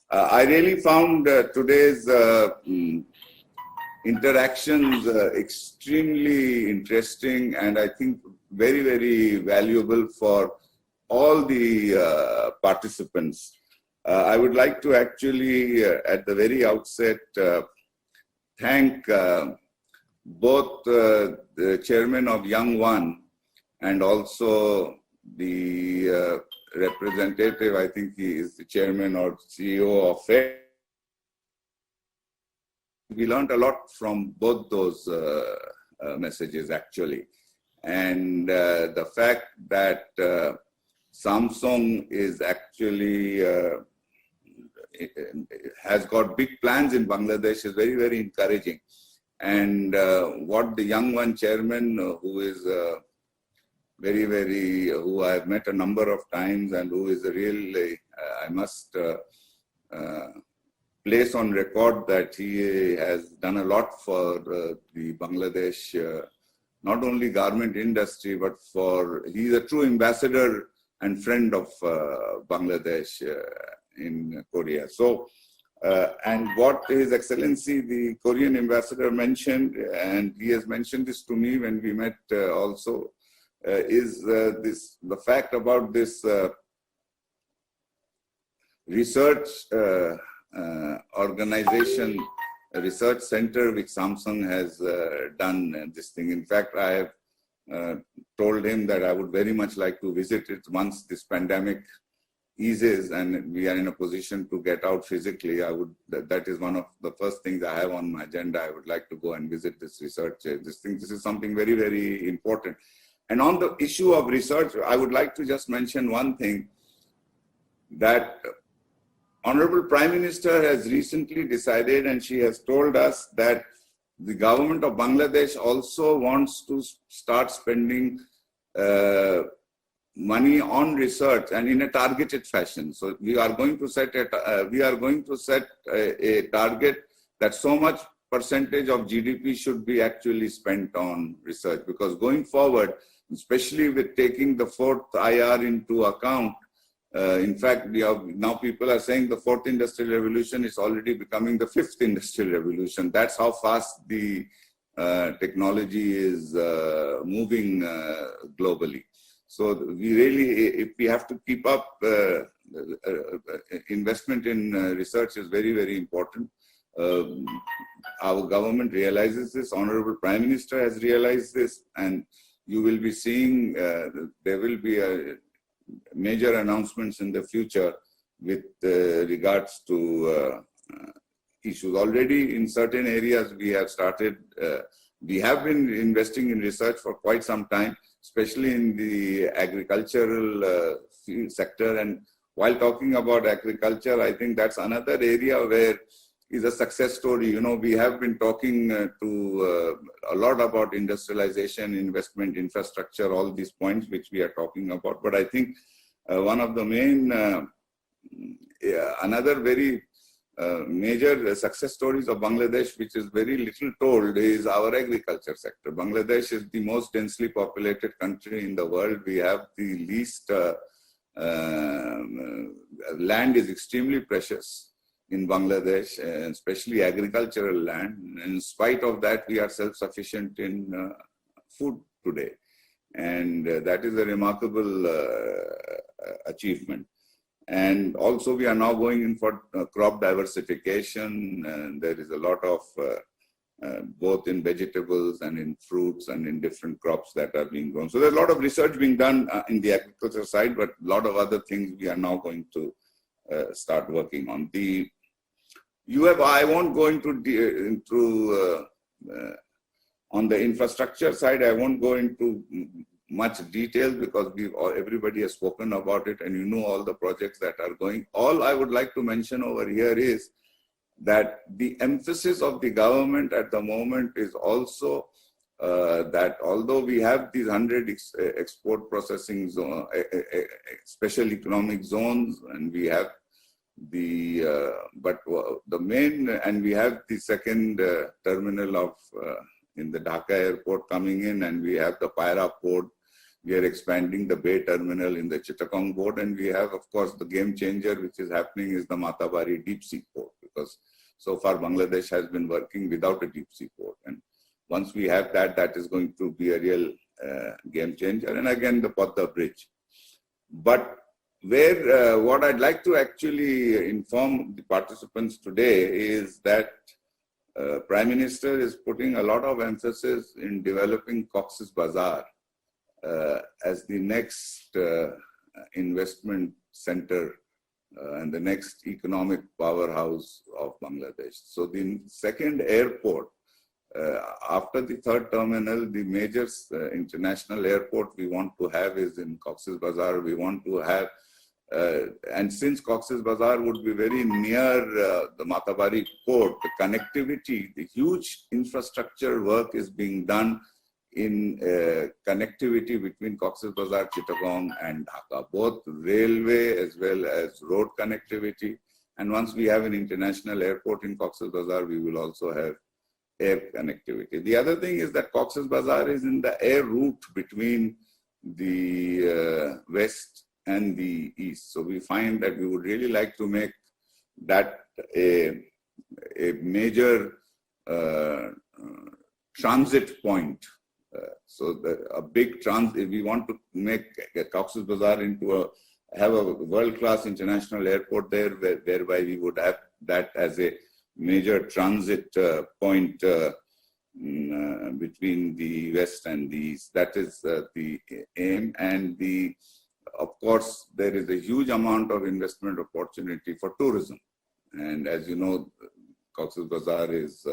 I really found today's interactions extremely interesting, and I think very, very valuable for all the participants. I would like to actually, at the very outset, thank both the chairman of Young One and also the representative, I think he is the chairman or CEO of FED. We learned a lot from both those messages actually. And the fact that Samsung is actually has got big plans in Bangladesh is very, very encouraging. And what the Young One chairman, who is very, very, who I've met a number of times and who is a real, I must place on record that he has done a lot for the Bangladesh, not only garment industry, but he's a true ambassador and friend of Bangladesh in Korea. So, and what His Excellency, the Korean ambassador mentioned, and he has mentioned this to me when we met also, is the fact about this research organization research center which Samsung has done this thing. In fact, I have told him that I would very much like to visit it once this pandemic eases and we are in a position to get out physically. That is one of the first things I have on my agenda. I would like to go and visit this research. This is something very, very important. And on the issue of research, I would like to just mention one thing, that Honorable Prime Minister has recently decided, and she has told us that the government of Bangladesh also wants to start spending money on research and in a targeted fashion. So we are going to set a target that so much percentage of GDP should be actually spent on research, because going forward, especially with taking the fourth IR into account, in fact, now people are saying the fourth industrial revolution is already becoming the fifth industrial revolution. That's how fast the technology is moving globally. So if we have to keep up, investment in research is very, very important. Our government realizes this, Honorable Prime Minister has realized this, and you will be seeing there will be major announcements in the future with regards to issues. Already in certain areas we have started, we have been investing in research for quite some time, especially in the agricultural sector. And while talking about agriculture, I think that's another area where is a success story. You know, we have been talking to a lot about industrialization, investment, infrastructure, all these points which we are talking about. But I think one of the main, another very major success stories of Bangladesh, which is very little told, is our agriculture sector. Bangladesh is the most densely populated country in the world. We have the least, land is extremely precious in Bangladesh, especially agricultural land. In spite of that, we are self-sufficient in food today. And that is a remarkable achievement. And also we are now going in for crop diversification. And there is a lot of, both in vegetables and in fruits and in different crops that are being grown. So there's a lot of research being done in the agriculture side, but a lot of other things we are now going to start working on. I won't go into on the infrastructure side, I won't go into much detail because everybody has spoken about it and you know all the projects that are going. All I would like to mention over here is that the emphasis of the government at the moment is also that although we have these 100 export processing zone, special economic zones, and we have but the main, and we have the second terminal of in the Dhaka airport coming in, and we have the Paira port. We are expanding the Bay terminal in the Chittagong port, and we have, of course, the game changer which is happening is the Matabari deep sea port, because so far Bangladesh has been working without a deep sea port, and once we have that, that is going to be a real game changer. And again, the Padma bridge. But what I'd like to actually inform the participants today is that Prime Minister is putting a lot of emphasis in developing Cox's Bazar as the next investment center and the next economic powerhouse of Bangladesh. So the second airport, after the third terminal, the major international airport we want to have is in Cox's Bazar. We want to have, and since Cox's Bazar would be very near the Matabari port, the connectivity, the huge infrastructure work is being done in connectivity between Cox's Bazar, Chittagong and Dhaka, both railway as well as road connectivity. And once we have an international airport in Cox's Bazar, we will also have air connectivity. The other thing is that Cox's Bazar is in the air route between the west and the east. So we find that we would really like to make that a major transit point. So a big if we want to make Cox's Bazar into have a world-class international airport there, whereby we would have that as a major transit point between the West and the East. That is the aim. And of course, there is a huge amount of investment opportunity for tourism. And as you know, Cox's Bazar is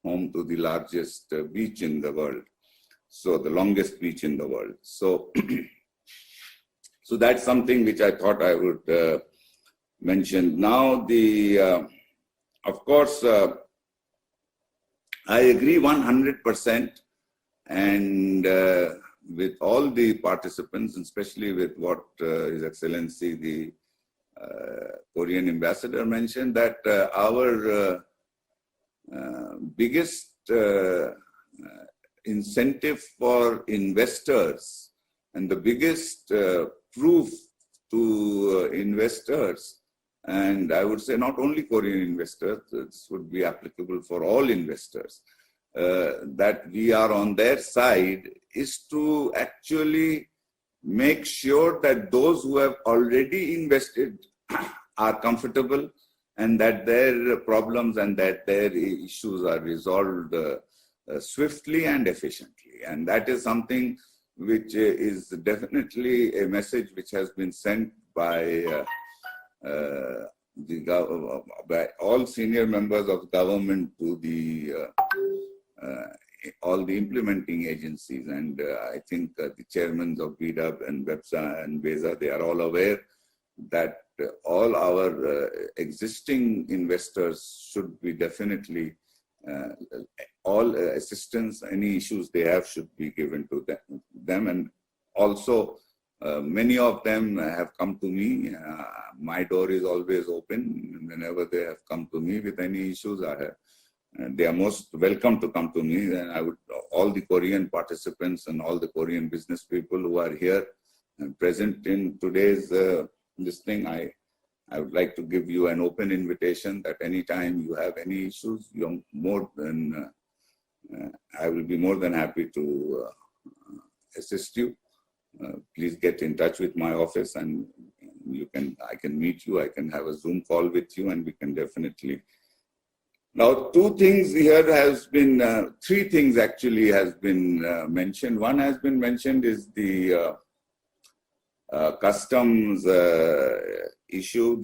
home to the largest beach in the world. So the longest beach in the world. So, so that's something which I thought I would mention. Now, of course, I agree 100%, and with all the participants, especially with what His Excellency the Korean Ambassador mentioned, that our biggest incentive for investors and the biggest proof to investors, and I would say not only Korean investors, this would be applicable for all investors, that we are on their side, is to actually make sure that those who have already invested are comfortable and that their problems and that their issues are resolved swiftly and efficiently. And that is something which is definitely a message which has been sent by by all senior members of government to the all the implementing agencies. And I think the chairmen of BDAB and WEPSA and BESA, they are all aware that all our existing investors should be definitely, all assistance, any issues they have should be given to them. And also, many of them have come to me. My door is always open. Whenever they have come to me with any issues, they are most welcome to come to me. And I would, all the Korean participants and all the Korean business people who are here and present in today's this thing, I would like to give you an open invitation that anytime you have any issues, you're more than, I will be more than happy to assist you. Please get in touch with my office and I can meet you, I can have a Zoom call with you, and we can definitely. Now, two things here has been, three things actually has been mentioned. One has been mentioned is the customs issue,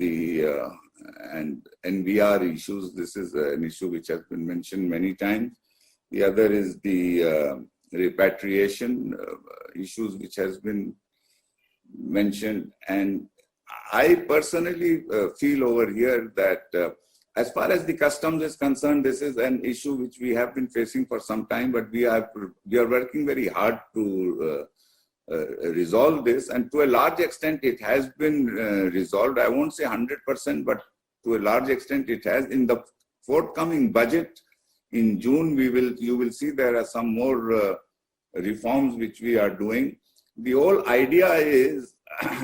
and NVR issues. This is an issue which has been mentioned many times. The other is the repatriation issues which has been mentioned. And I personally feel over here that as far as the customs is concerned, this is an issue which we have been facing for some time, but we are working very hard to resolve this, and to a large extent it has been resolved. I won't say 100%, but to a large extent it has. In the forthcoming budget in June, you will see there are some more reforms which we are doing. The whole idea is,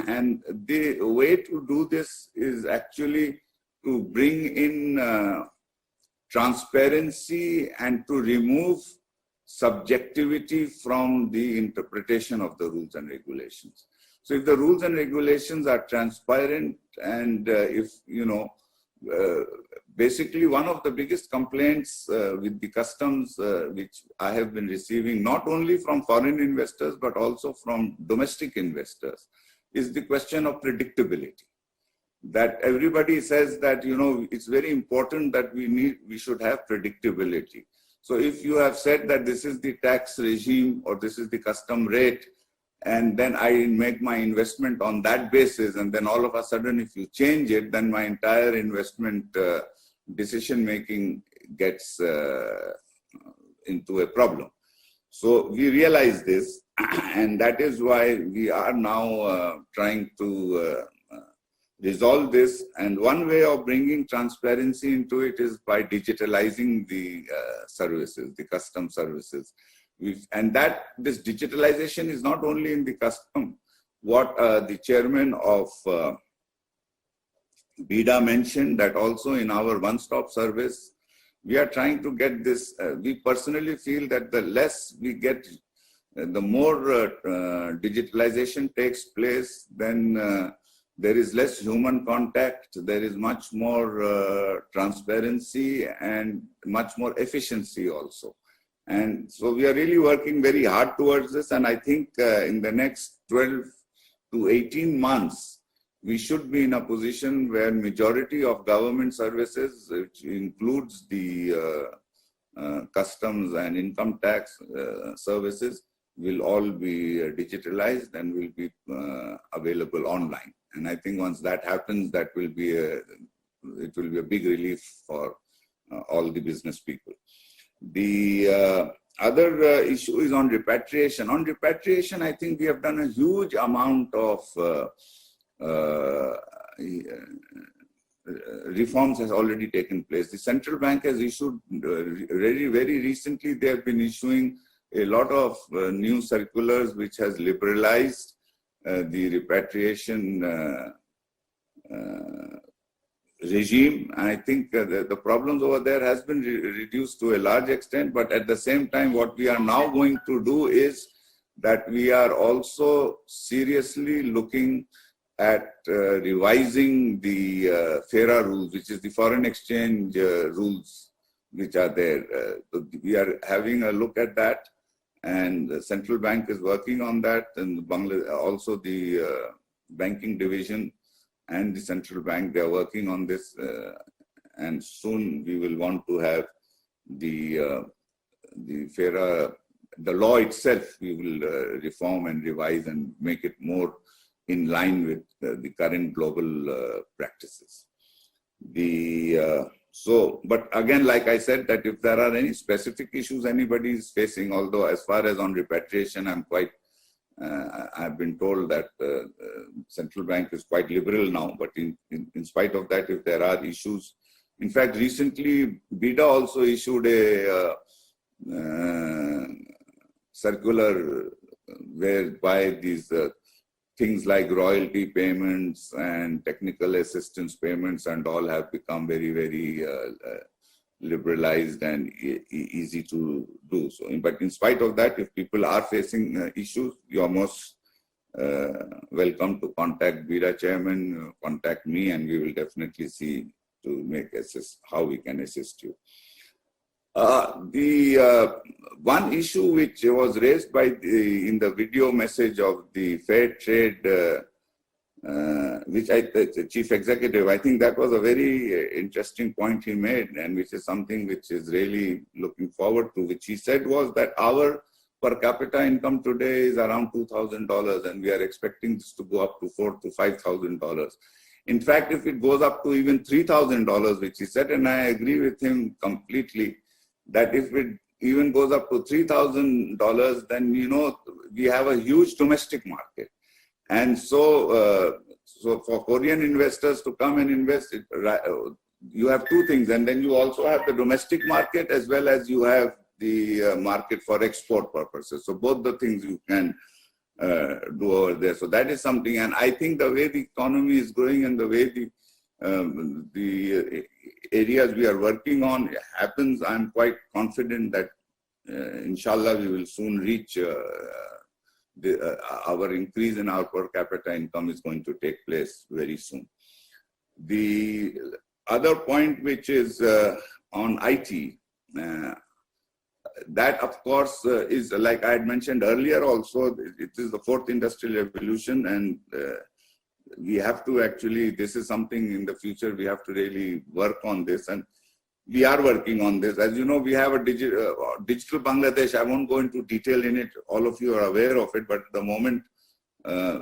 and the way to do this is actually to bring in transparency and to remove subjectivity from the interpretation of the rules and regulations. So if the rules and regulations are transparent, and if, you know, basically one of the biggest complaints with the customs which I have been receiving, not only from foreign investors, but also from domestic investors, is the question of predictability. That everybody says that, you know, it's very important that we should have predictability. So if you have said that this is the tax regime or this is the custom rate, and then I make my investment on that basis, and then all of a sudden if you change it, then my entire investment decision making gets into a problem. So we realize this, and that is why we are now trying to resolve this. And one way of bringing transparency into it is by digitalizing the services, the custom services. And that this digitalization is not only in the custom. What the chairman of BIDA mentioned, that also in our one-stop service, we are trying to get this. We personally feel that the less we get, the more digitalization takes place, then there is less human contact, there is much more transparency and much more efficiency also. And so we are really working very hard towards this, and I think in the next 12 to 18 months, we should be in a position where majority of government services, which includes the customs and income tax services, will all be digitalized and will be available online. And I think once that happens, that will be it will be a big relief for all the business people. The other issue is on repatriation. On repatriation, I think we have done a huge amount of reforms has already taken place. The central bank has issued very recently, they have been issuing a lot of new circulars which has liberalized the repatriation regime. I think the problems over there has been reduced to a large extent, but at the same time, what we are now going to do is that we are also seriously looking at revising the FERA rules, which is the foreign exchange rules which are there. We are having a look at that, and the central bank is working on that, and also the banking division and the central bank, they are working on this, and soon we will want to have the FERA, the law itself, we will reform and revise and make it more in line with the current global practices. But again, like I said, that if there are any specific issues anybody is facing, although as far as on repatriation, I'm quite, I've been told that central bank is quite liberal now, but in spite of that, if there are issues, in fact, recently, BIDA also issued a circular whereby these things like royalty payments and technical assistance payments and all have become very liberalized and easy to do. So, but in spite of that, if people are facing issues, you are most welcome to contact BIDA chairman, contact me, and we will definitely see to how we can assist you. The one issue which was raised by in the video message of the fair trade, which the chief executive, I think that was a very interesting point he made, and which is something which is really looking forward to, which he said was that our per capita income today is around $2,000, and we are expecting this to go up to $4,000 to $5,000. In fact, if it goes up to even $3,000, which he said, and I agree with him completely, that if it even goes up to $3,000, then we have a huge domestic market. And so, for Korean investors to come and invest, you have two things, and then you also have the domestic market as well as you have the market for export purposes. So both the things you can do over there. So that is something, and I think the way the economy is growing and the way the areas we are working on happens, I'm quite confident that inshallah we will soon reach our increase in our per capita income is going to take place very soon. The other point, which is on IT, that of course is, like I had mentioned earlier also, it is the fourth industrial revolution, and we have to actually, this is something in the future we have to really work on this, and we are working on this. As you know, we have a digital Bangladesh. I won't go into detail in it. All of you are aware of it, but at the moment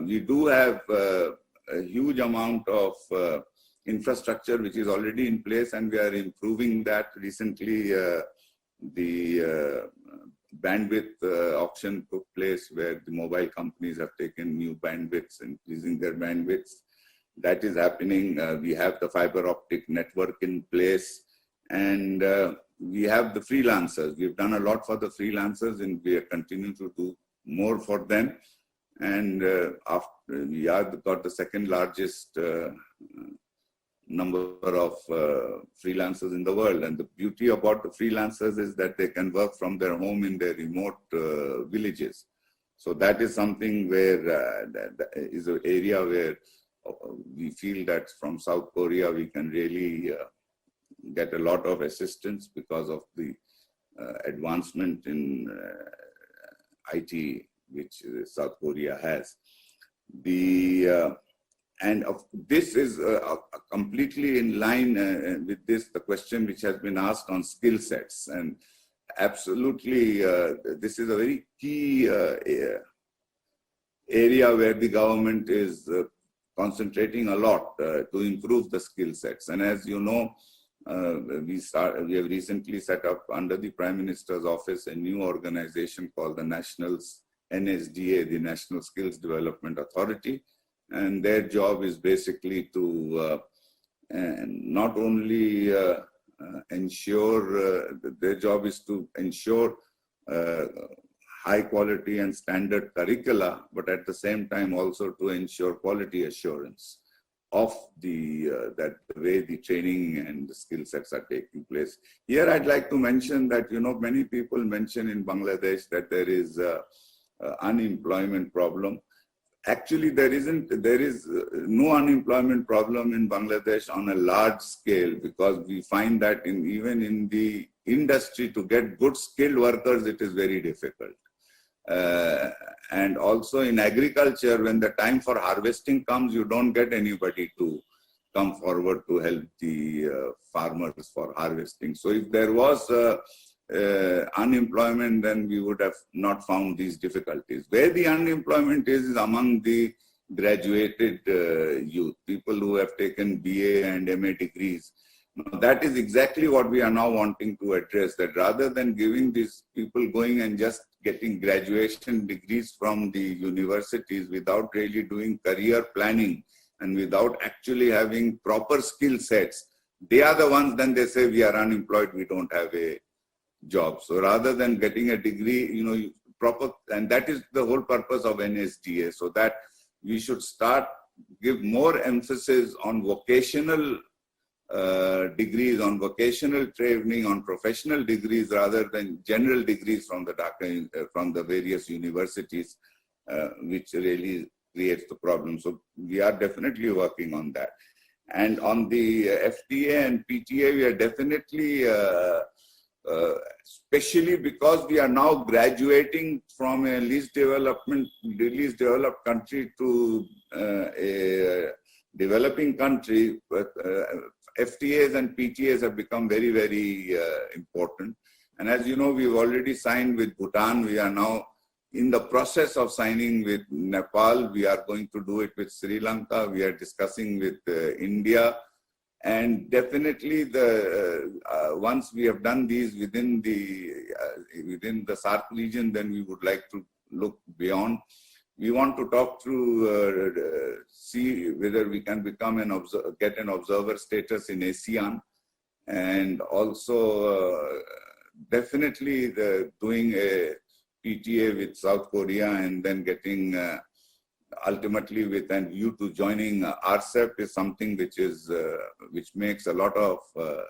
we do have a huge amount of infrastructure which is already in place, and we are improving that. Recently, the bandwidth auction took place where the mobile companies have taken new bandwidths, increasing their bandwidths. That is happening. We have the fiber optic network in place, and we have the freelancers. We've done a lot for the freelancers, and we are continuing to do more for them. And we have got the second largest number of freelancers in the world. And the beauty about the freelancers is that they can work from their home in their remote villages. So that is something where that is an area where we feel that from South Korea we can really get a lot of assistance because of the advancement in IT which South Korea has. This is completely in line with the question which has been asked on skill sets, and absolutely this is a very key area where the government is concentrating a lot to improve the skill sets. And as you know, we have recently set up under the Prime Minister's office a new organization called the NSDA, the National Skills Development Authority, and their job is basically to not only ensure, their job is to ensure high quality and standard curricula, but at the same time also to ensure quality assurance of the way the training and the skill sets are taking place. Here I'd like to mention that, you know, many people mention in Bangladesh that there is unemployment problem. Actually, there is no unemployment problem in Bangladesh on a large scale, because we find that even in the industry to get good skilled workers, it is very difficult. And also in agriculture, when the time for harvesting comes, you don't get anybody to come forward to help the farmers for harvesting. So if there was unemployment, then we would have not found these difficulties. Where the unemployment is among the graduated youth, people who have taken BA and MA degrees. Now, that is exactly what we are now wanting to address, that rather than giving these people going and just getting graduation degrees from the universities without really doing career planning and without actually having proper skill sets, they are the ones, then they say we are unemployed, we don't have a job. So rather than getting a degree, you know, proper, and that is the whole purpose of NSDA, so that we should give more emphasis on vocational degrees, on vocational training, on professional degrees, rather than general degrees from the Dhaka, from the various universities, which really creates the problem. So we are definitely working on that. And on the FTA and PTA, we are definitely especially because we are now graduating from a least developed country to a developing country. FTAs and PTAs have become very, very important. And as you know, we've already signed with Bhutan. We are now in the process of signing with Nepal. We are going to do it with Sri Lanka. We are discussing with India. And definitely, once we have done these within the SAARC region, then we would like to look beyond. We want to talk through, see whether we can become get an observer status in ASEAN, and also definitely doing a PTA with South Korea, and then getting ultimately with an view to joining RCEP is something which makes a lot of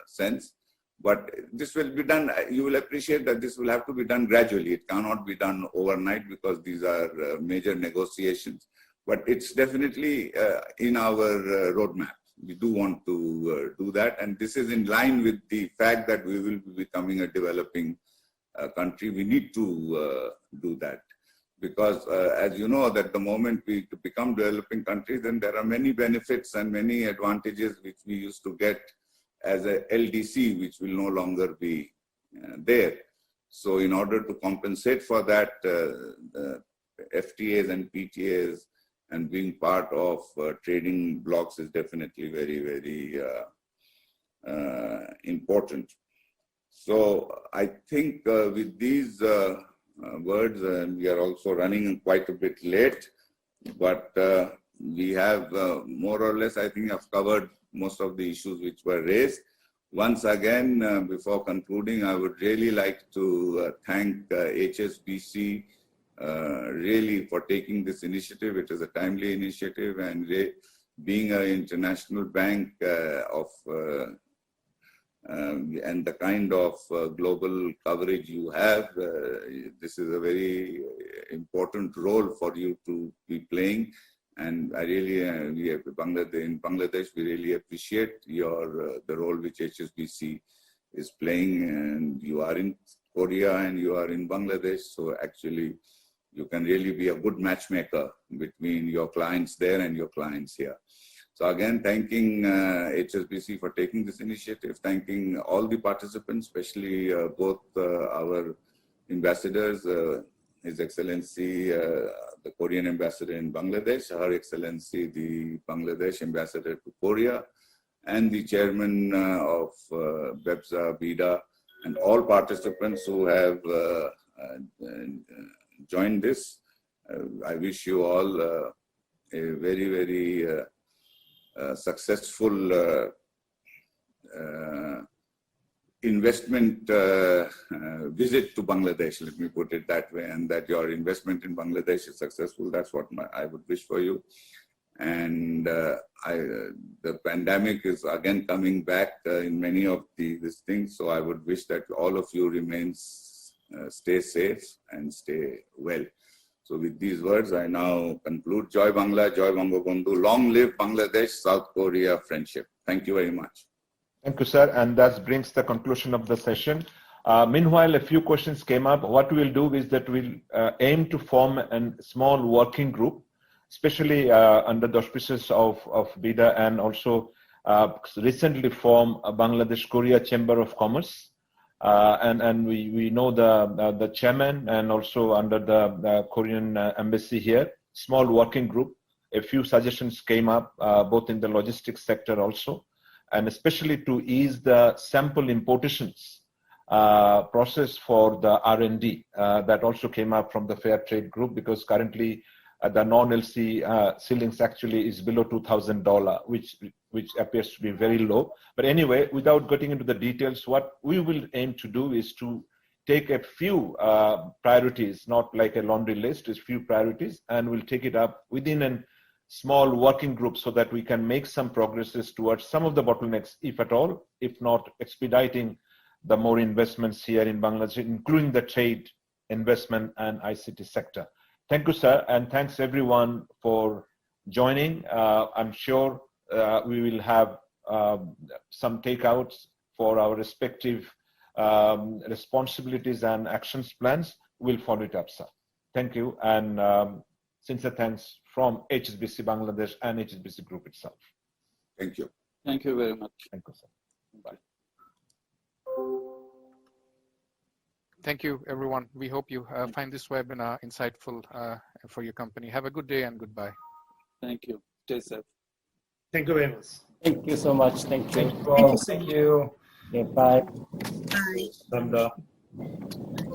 sense. But this will be done, you will appreciate that this will have to be done gradually. It cannot be done overnight because these are major negotiations. But it's definitely in our roadmap. We do want to do that. And this is in line with the fact that we will be becoming a developing country. We need to do that. Because as you know, that the moment we become developing countries, then there are many benefits and many advantages which we used to get as a LDC, which will no longer be there. So in order to compensate for that, FTAs and PTAs and being part of trading blocks is definitely very, very important. So I think with these words, we are also running quite a bit late, but we have more or less, I think I've covered most of the issues which were raised. Once again, before concluding, I would really like to thank HSBC really for taking this initiative. It is a timely initiative, and being an international bank and the kind of global coverage you have, this is a very important role for you to be playing. And I really, in Bangladesh, we really appreciate the role which HSBC is playing. And you are in Korea and you are in Bangladesh, so actually you can really be a good matchmaker between your clients there and your clients here. So again, thanking HSBC for taking this initiative, thanking all the participants, especially both our ambassadors, His Excellency, the Korean Ambassador in Bangladesh, Her Excellency, the Bangladesh Ambassador to Korea, and the Chairman of BEPSA, BIDA, and all participants who have joined this. I wish you all a very, very successful investment visit to Bangladesh, let me put it that way, and that your investment in Bangladesh is successful. That's what I would wish for you. And the pandemic is again coming back in many of these things, so I would wish that all of you stay safe and stay well. So with these words, I now conclude. Joy Bangla, Joy Bangabandhu. Long live Bangladesh, South Korea friendship. Thank you very much. Thank you, sir. And that brings the conclusion of the session. Meanwhile, a few questions came up. What we'll do is that we'll aim to form a small working group, especially under the auspices of BIDA, and also recently formed a Bangladesh Korea Chamber of Commerce. And we know the chairman, and also under the Korean Embassy here, small working group. A few suggestions came up, both in the logistics sector also, and especially to ease the sample importations process for the R&D. That also came up from the Fair Trade Group, because currently the non-LC ceilings actually is below $2,000, which appears to be very low. But anyway, without getting into the details, what we will aim to do is to take a few priorities, not like a laundry list, it's few priorities, and we'll take it up within a small working group so that we can make some progresses towards some of the bottlenecks, if at all, if not expediting the more investments here in Bangladesh, including the trade, investment, and ICT sector. Thank you, sir, and thanks everyone for joining. I'm sure we will have some takeouts for our respective responsibilities and actions plans. We'll follow it up, sir. Thank you, and sincere thanks from HSBC Bangladesh and HSBC Group itself. Thank you. Thank you very much. Thank you, sir. Bye. Thank you, everyone. We hope you find this webinar insightful for your company. Have a good day and goodbye. Thank you. Stay safe. Thank you very much. Thank you so much. Thank you. Thank you. Thank you. Thank you. Yeah, bye. Bye. 감사합니다.